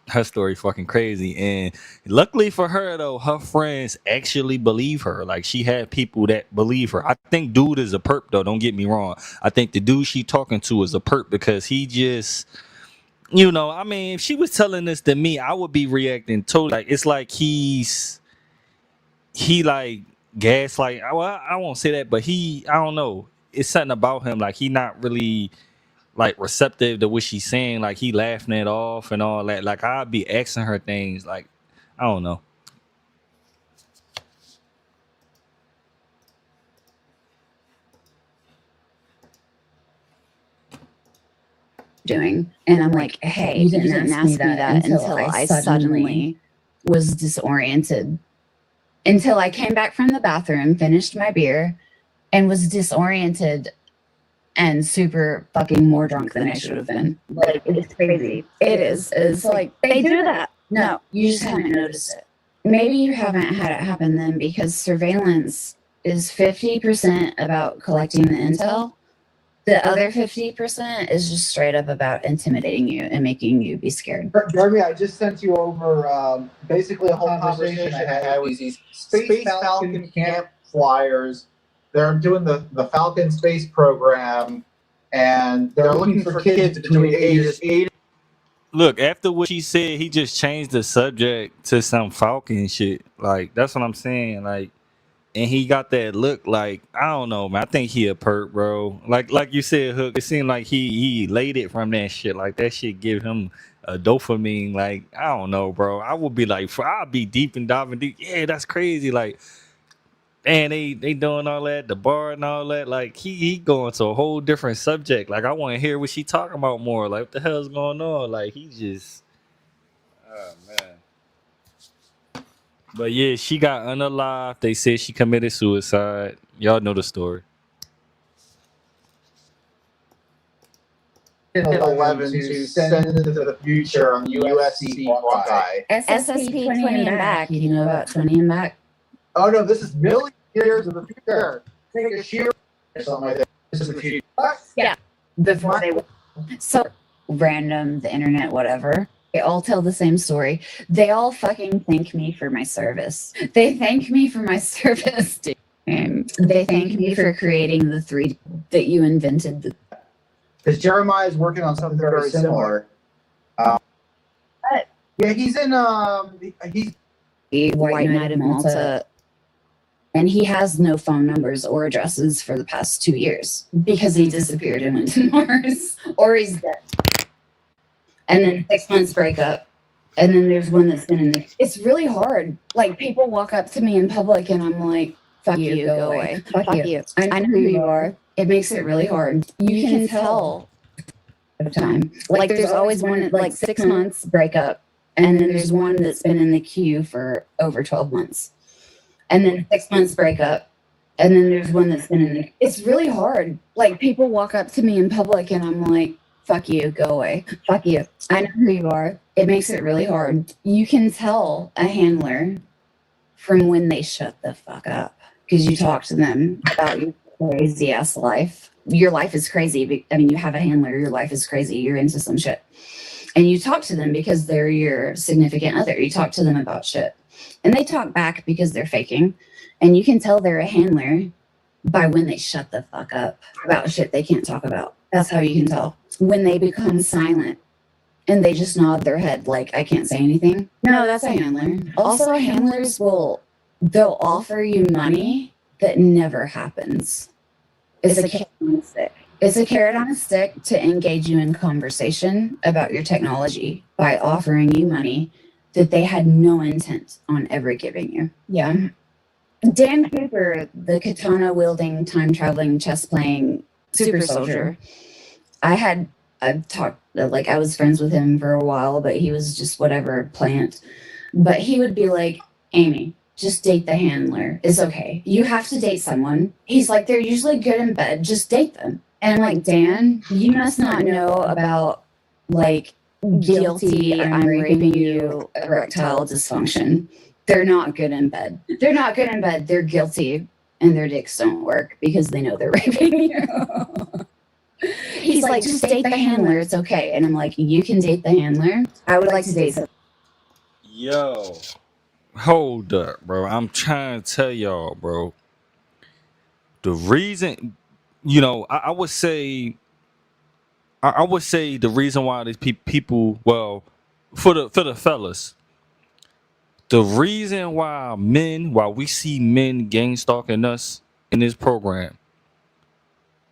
her story fucking crazy. And luckily for her though, her friends actually believe her. Like, she had people that believe her. I think dude is a perp though, don't get me wrong. I think the dude she talking to is a perp because he just, I mean, if she was telling this to me, I would be reacting totally. Like, it's like he like gaslight. Well, I won't say that, but I don't know. It's something about him. Like, he not really like receptive to what she's saying. Like, he laughing it off and all that. Like, I'd be asking her things. Like, I don't know. Doing, and I'm like, hey, you didn't ask me that until I suddenly was disoriented, until I came back from the bathroom, finished my beer, and was disoriented and super fucking more drunk than I should have been. Like, it's crazy. It is. It's like, they do that. No, you just haven't noticed it. Maybe you haven't had it happen then, because surveillance is 50% about collecting the intel. The other 50% is just straight up about intimidating you and making you be scared. Jeremy, I just sent you over basically a whole conversation I had with these Space Falcon camp flyers. They're doing the Falcon space program, and they're looking for kids between ages 8 Look, after what she said, he just changed the subject to some Falcon shit. Like that's what I'm saying. Like, and he got that look. Like I don't know, man. I think he a perk, bro. Like you said, Hook. It seemed like he laid it from that shit. Like that shit give him a dopamine. Like I don't know, bro. I would be like, I'll be deep and diving deep. Yeah, that's crazy. Like, and they doing all that, the bar and all that. Like he going to a whole different subject. Like I want to hear what she talking about more. Like what the hell's going on? Like he just, oh man. But yeah, she got unalive. They said she committed suicide. Y'all know the story. 11 to send into the future on USC Hawkeye. SSP 20 and back. You know about 20 and back? Oh no, this is million years of the future. Take a shear or something like that. This is the future. Yeah. Before they were so random, the internet, whatever. They all tell the same story. They all fucking thank me for my service. They thank me for my service. Dude. And they thank me for creating the 3D that you invented. Because Jeremiah is working on something very similar. Yeah, he's in he's White Knight in Malta. And he has no phone numbers or addresses for the past 2 years because he disappeared and went to Mars, or he's dead. And then 6 months breakup. And then there's one that's been in the. It's really hard. Like people walk up to me in public and I'm like, fuck you, go away. Fuck you. I know who you are. It makes it really hard. You can tell over time. Like there's always one at like 6 months breakup. And then there's one that's been in the queue for over 12 months. And then 6 months breakup. And then there's one that's been in the. It's really hard. Like people walk up to me in public and I'm like, fuck you, go away. Fuck you. I know who you are. It makes it really hard. You can tell a handler from when they shut the fuck up because you talk to them about your crazy ass life. Your life is crazy. I mean, you have a handler. Your life is crazy. You're into some shit. And you talk to them because they're your significant other. You talk to them about shit. And they talk back because they're faking. And you can tell they're a handler by when they shut the fuck up about shit they can't talk about. That's how you can tell. When they become silent and they just nod their head like, I can't say anything. No, that's a handler. Also, handlers they'll offer you money that never happens. It's a carrot on a stick. It's a carrot on a stick to engage you in conversation about your technology by offering you money that they had no intent on ever giving you. Yeah. Dan Cooper, the katana wielding, time traveling, chess playing super soldier. I've talked, like, I was friends with him for a while, but he was just whatever plant. But he would be like, Amy, just date the handler. It's okay. You have to date someone. He's like, they're usually good in bed. Just date them. And I'm like, Dan, you must not know about, like, guilty, I'm raping you, erectile dysfunction. They're not good in bed. They're not good in bed. They're guilty, and their dicks don't work because they know they're raping you. He's like, just date the handler. It's okay. And I'm like, you can date the handler. I would like to date some. Yo, hold up, bro. I'm trying to tell y'all, bro. The reason, I would say, the reason why these people, well, for the fellas, the reason why we see men gang stalking us in this program,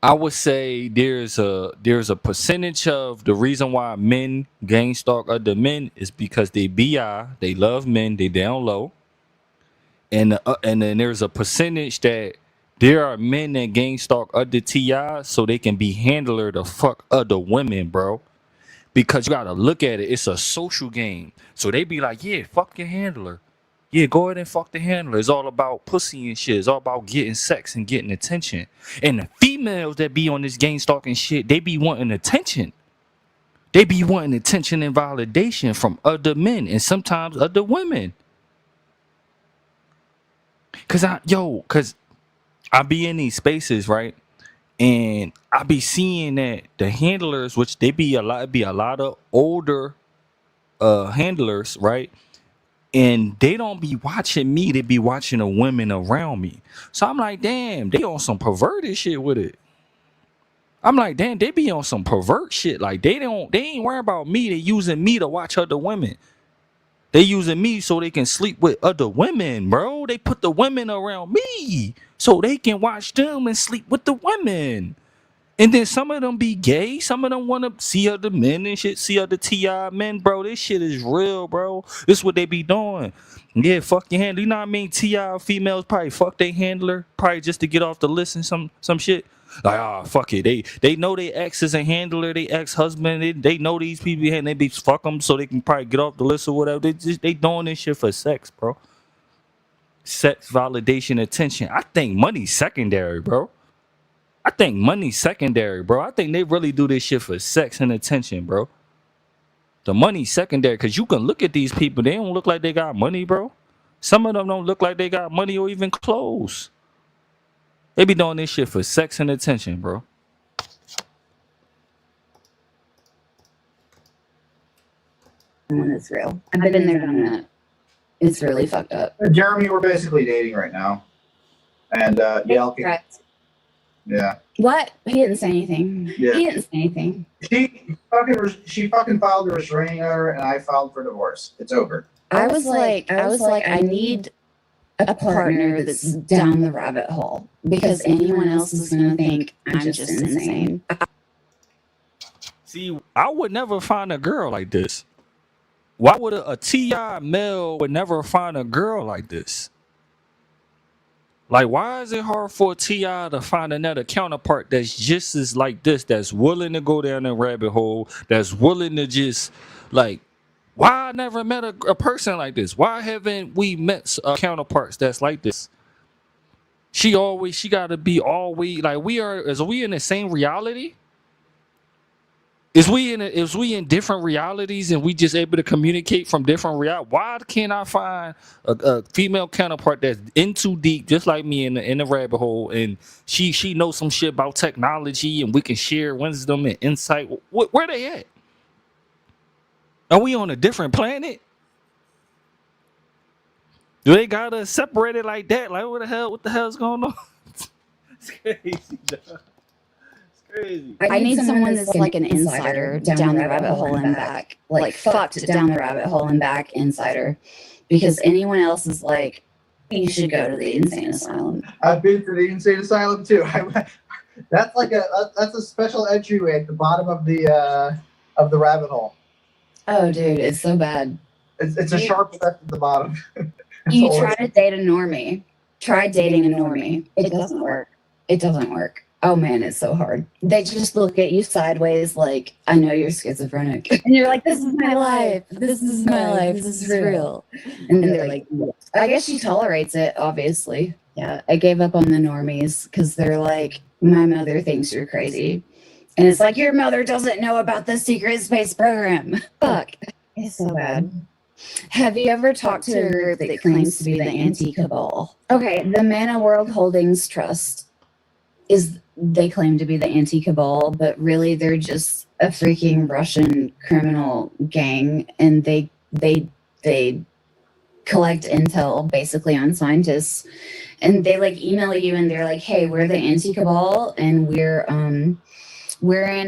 I would say there's a percentage of the reason why men gang stalk other men is because they bi, they love men, they down low, and then there's a percentage that there are men that gang stalk other TIs so they can be handler to fuck other women, bro. Because you gotta look at it, it's a social game. So they be like, yeah, fuck your handler. Yeah, go ahead and fuck the handler. It's all about pussy and shit. It's all about getting sex and getting attention. And the females that be on this gang stalking shit, they be wanting attention. They be wanting attention and validation from other men and sometimes other women. Cause I be in these spaces, right? And I be seeing that the handlers, which they be a lot of older handlers, right? And they don't be watching me, they be watching the women around me. So I'm like, damn, they on some perverted shit with it. I'm like, damn, they be on some pervert shit. Like they ain't worrying about me. They using me to watch other women. They using me so they can sleep with other women, bro. They put the women around me so they can watch them and sleep with the women. And then some of them be gay. Some of them want to see other men and shit, see other TI men, bro. This shit is real, bro. This what they be doing. Yeah, fuck your handler. You know what I mean? TI females probably fuck their handler, probably just to get off the list and some shit. Like, fuck it. They know they ex is a handler, they ex-husband. They know these people and they be fuck them so they can probably get off the list or whatever. They doing this shit for sex, bro. Sex, validation, attention. I think money's secondary, bro. I think money's secondary, bro. I think they really do this shit for sex and attention, bro. The money's secondary because you can look at these people. They don't look like they got money, bro. Some of them don't look like they got money or even clothes. They be doing this shit for sex and attention, bro. One that's real. I've been there, done that. It's really fucked up. Jeremy, we're basically dating right now. And yeah. What? He didn't say anything. Yeah. He didn't say anything. She fucking filed a restraining order, and I filed for divorce. It's over. I was like, I need a partner that's down the rabbit hole because anyone else is gonna think I'm just insane. See, I would never find a girl like this. Why would a TI male would never find a girl like this? Like, why is it hard for a TI to find another counterpart that's just as like this, that's willing to go down the rabbit hole, that's willing to just, like, why I never met a person like this? Why haven't we met counterparts that's like this? She gotta be always, like, is we in the same reality? Is we in different realities and we just able to communicate from different realities? Why can't I find a female counterpart that's in too deep, just like me in the rabbit hole, and she knows some shit about technology and we can share wisdom and insight? Where they at? Are we on a different planet? Do they got us separated like that? Like, what the hell's going on? It's crazy, dog. Crazy. I need someone that's like an insider down the rabbit hole and back, like fucked down the rabbit hole and back insider, because anyone else is like, you should go to the insane asylum. I've been to the insane asylum too. That's like that's a special entryway at the bottom of the rabbit hole. Oh, dude, it's so bad. It's a sharp left at the bottom. You try to date a normie. Try dating a normie. It doesn't work. It doesn't work. Oh man, it's so hard. They just look at you sideways like, I know you're schizophrenic. And you're like, this is my life. This is my life. This is real. And they're like, I guess she tolerates it, obviously. Yeah, I gave up on the normies because they're like, my mother thinks you're crazy. And it's like, your mother doesn't know about the secret space program. Fuck. It's so bad. Have you ever talked to a group that claims to be the anti-cabal? Okay, the Mana World Holdings Trust they claim to be the anti-cabal, but really they're just a freaking Russian criminal gang, and they collect intel basically on scientists, and they like email you and they're like, hey, we're the anti-cabal and we're in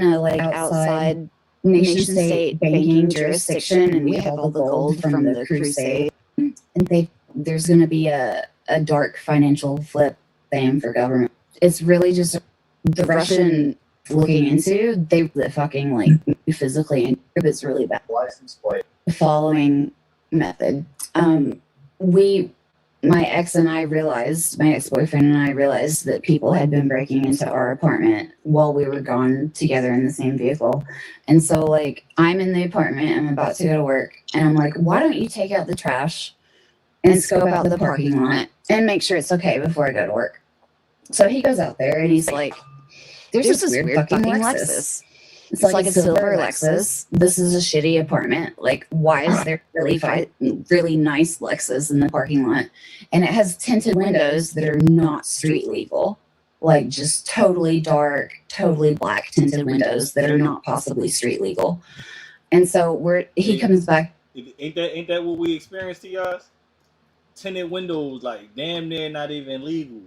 a like outside nation state banking jurisdiction, and we have all the gold from the crusade, and there's going to be a dark financial flip thing for government. It's really just the Russian looking into, they fucking like physically, and it's really bad. License plate. The following method. My ex-boyfriend and I realized that people had been breaking into our apartment while we were gone together in the same vehicle. And so like, I'm in the apartment, I'm about to go to work, and I'm like, why don't you take out the trash and scope out the parking lot and make sure it's okay before I go to work? So he goes out there and he's like, there's this weird fucking Lexus. It's like a silver Lexus. This is a shitty apartment. Like, why is there really nice Lexus in the parking lot? And it has tinted windows that are not street legal. Like, just totally dark, totally black tinted windows that are not possibly street legal. And so he comes back. Ain't that what we experienced to y'all? Tinted windows, like damn near not even legal.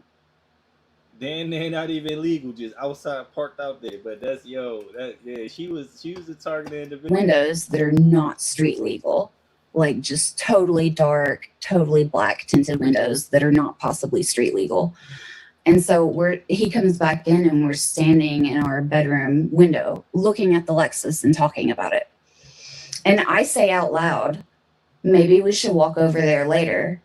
Then they're not even legal, just outside parked out there. But that's she was a targeted individual. Windows that are not street legal, like just totally dark, totally black tinted windows that are not possibly street legal. And so he comes back in and we're standing in our bedroom window looking at the Lexus and talking about it. And I say out loud, maybe we should walk over there later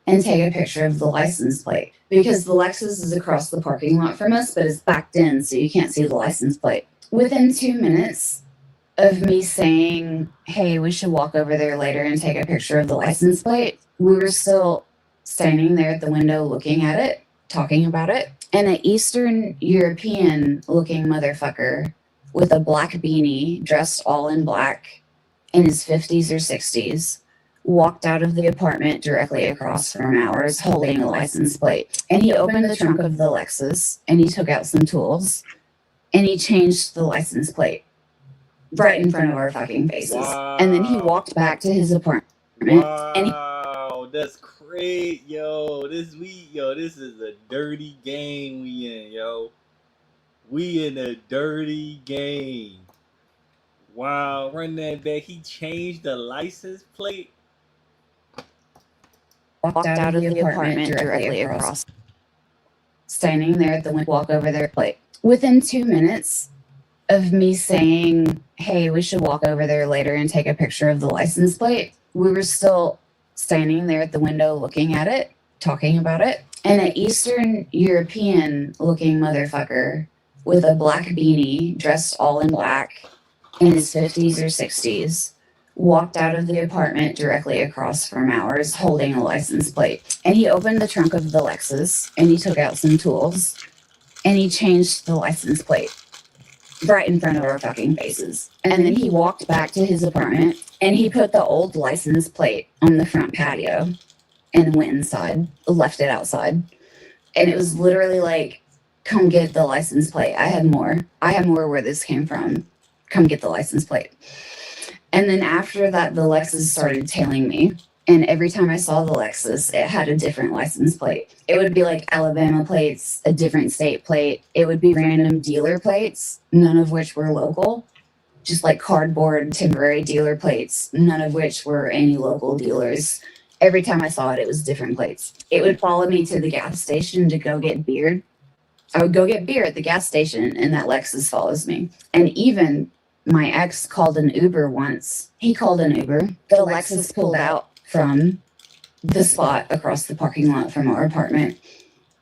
and take a picture of the license plate, because the Lexus is across the parking lot from us, but it's backed in, so you can't see the license plate. Within 2 minutes of me saying, hey, we should walk over there later and take a picture of the license plate, we were still standing there at the window looking at it, talking about it. And an Eastern European looking motherfucker with a black beanie, dressed all in black, in his 50s or 60s, walked out of the apartment directly across from ours holding a license plate. And he opened the trunk of the Lexus and he took out some tools and he changed the license plate right in front of our fucking faces. Wow. And then he walked back to his apartment. Wow, that's great, yo. This is a dirty game we in, yo. We in a dirty game. Wow, run that back. He changed the license plate. Walked out of the apartment directly across. Standing there at the window, walk over their plate. Within 2 minutes of me saying, hey, we should walk over there later and take a picture of the license plate, we were still standing there at the window looking at it, talking about it. And an Eastern European looking motherfucker with a black beanie, dressed all in black, in his 50s or 60s, walked out of the apartment directly across from ours holding a license plate. And he opened the trunk of the Lexus and he took out some tools and he changed the license plate right in front of our fucking faces. And then he walked back to his apartment and he put the old license plate on the front patio and went inside, left it outside. And it was literally like, come get the license plate. I had more where this came from. Come get the license plate. And then after that, the Lexus started tailing me. And every time I saw the Lexus, it had a different license plate. It would be like Alabama plates, a different state plate. It would be random dealer plates, none of which were local. Just like cardboard temporary dealer plates, none of which were any local dealers. Every time I saw it, it was different plates. It would follow me to the gas station to go get beer. I would go get beer at the gas station and that Lexus follows me. And even my ex called an Uber once. He called an Uber. The Lexus pulled out from the spot across the parking lot from our apartment,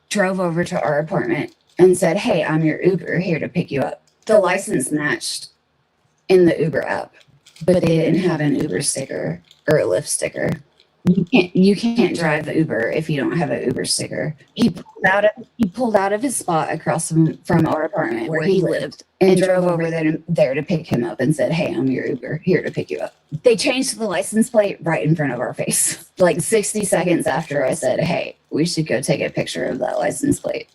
drove over to our apartment and said, hey, I'm your Uber here to pick you up. The license matched in the Uber app, but they didn't have an Uber sticker or a Lyft sticker. You can't drive Uber if you don't have an Uber sticker. He pulled out of his spot across from our apartment where he lived and drove over there to pick him up and said, hey, I'm your Uber here to pick you up. They changed the license plate right in front of our face. Like 60 seconds after I said, hey, we should go take a picture of that license plate.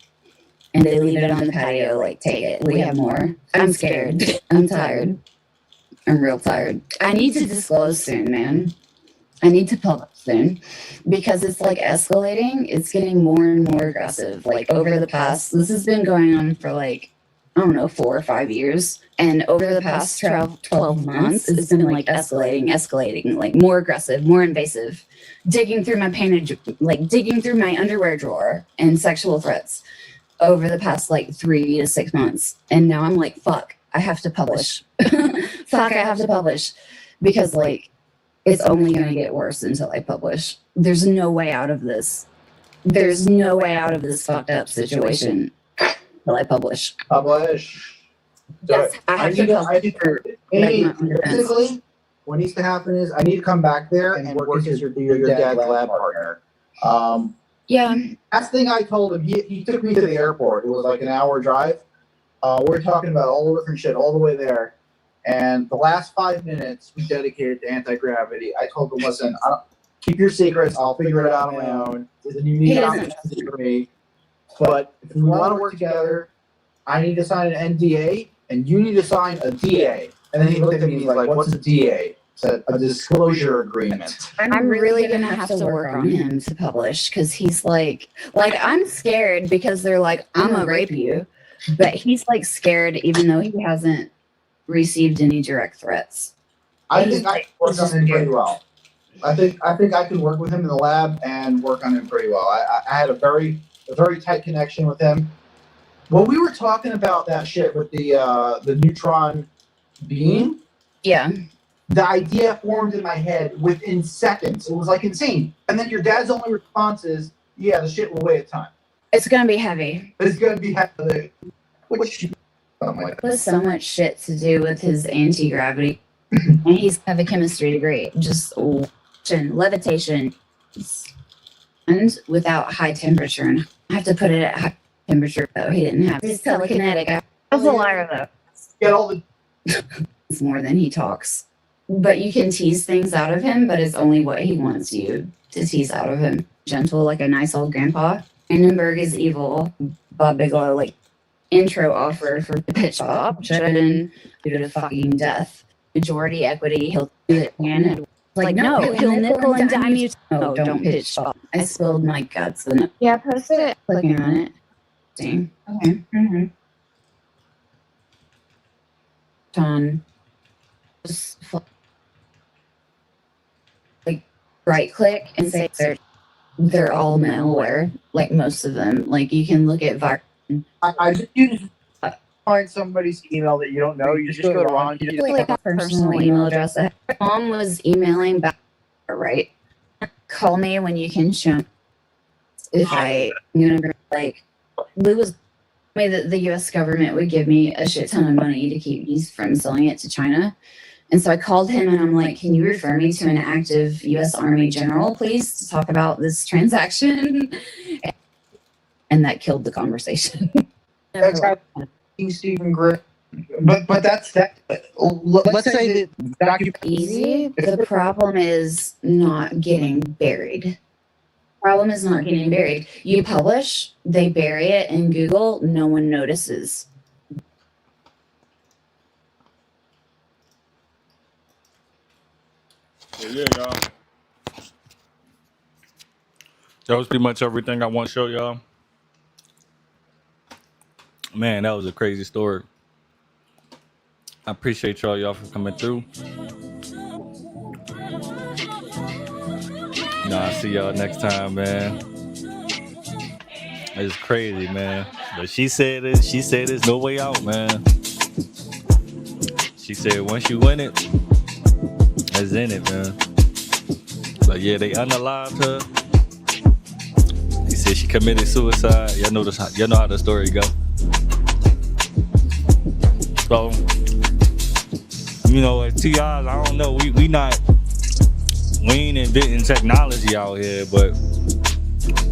And they leave it on the patio, like, take it. We have more. I'm scared. I'm tired. I'm real tired. I need to disclose soon, man. I need to publish soon because it's like escalating. It's getting more and more aggressive. Like over the past, this has been going on for like, I don't know, 4 or 5 years. And over the past 12 months, it's been like escalating, like more aggressive, more invasive, digging through my underwear drawer and sexual threats over the past like 3 to 6 months. And now I'm like, fuck, I have to publish. Fuck, I have to publish because like, it's only going to get worse until I publish. There's no way out of this. There's no way out of this fucked up situation until I publish. Publish. Yes, I have to publish. Basically, what needs to happen is I need to come back there and work as your dad's lab partner. Yeah. Last thing I told him, he took me to the airport. It was like an hour drive. We were talking about all the different shit all the way there. And the last 5 minutes we dedicated to anti-gravity. I told him, listen, keep your secrets. I'll figure it out on my own. You need to for me. But if we want to work together, I need to sign an NDA, and you need to sign a DA. And then he looked at me and he's like, what's a DA? a disclosure agreement. I'm really gonna have to work on him to publish because he's like I'm scared because they're like, I'm gonna rape you, but he's like scared even though he hasn't received any direct threats. I think I can work on him pretty well. I think I can work with him in the lab and work on him pretty well. I had a very tight connection with him. When we were talking about that shit with the neutron beam, Yeah. the idea formed in my head within seconds. It was like insane. And then your dad's only response is, "Yeah, the shit will weigh a ton. It's gonna be heavy. It's gonna be heavy." Which, oh my It has so much shit to do with his anti-gravity. And he's have a chemistry degree. Just levitation. And without high temperature. And I have to put it at high temperature though. He didn't have his telekinetic. I was a liar though. Get all the It's more than he talks. But you can tease things out of him, but it's only what he wants you to tease out of him. Gentle like a nice old grandpa. Hindenburg is evil. Bob Bigelow, like, intro offer for pitch option due to fucking death. Majority equity, he'll do it and like, no, he'll nickel and dime you. No, don't pitch stop. I spilled my guts. Yeah, post it. Clicking on it. See. Okay. Mm-hmm. On just like right click and say they're all malware, like most of them. Like you can look at you just find somebody's email that you don't know. You just go to Ron. You just like a personal email address. Mom was emailing back, right? Call me when you can show me if like Lou was me that the US government would give me a shit ton of money to keep me from selling it to China. And so I called him and I'm like, can you refer me to an active US Army general, please, to talk about this transaction? And that killed the conversation. That's how Stephen Gray. But that's that. Let's say that easy. The problem is not getting buried. Problem is not getting buried. You publish, they bury it in Google, no one notices. Yeah, y'all. That was pretty much everything I want to show y'all. Man, that was a crazy story. I appreciate y'all for coming through. I'll see y'all next time, man. It's crazy, man. But she said there's no way out, man. She said once you win it, it's in it, man. But yeah, they unalived her. He said she committed suicide. Y'all know how the story go. So, at TIs, I don't know. We ain't inventing technology out here, but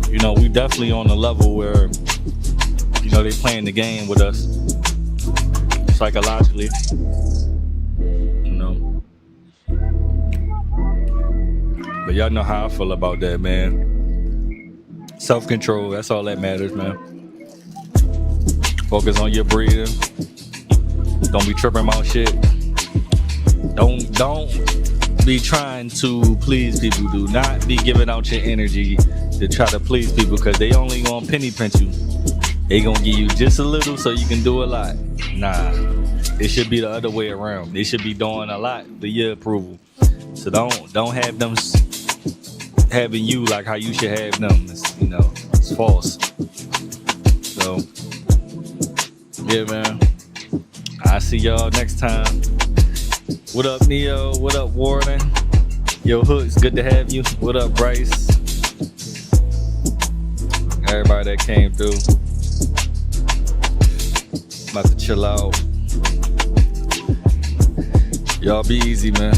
we definitely on a level where they playing the game with us psychologically. But y'all know how I feel about that, man. Self-control, that's all that matters, man. Focus on your breathing. Don't be tripping about shit. Don't be trying to please people. Do not be giving out your energy to try to please people, because they only gonna penny pinch you. They gonna give you just a little so you can do a lot. Nah, it should be the other way around. They should be doing a lot for your approval. So don't have them having you like how you should have them. It's false. So yeah, man. I'll see y'all next time. What up, Neo? What up, Warden? Yo, Hooks, good to have you. What up, Bryce? Everybody that came through. About to chill out. Y'all be easy, man.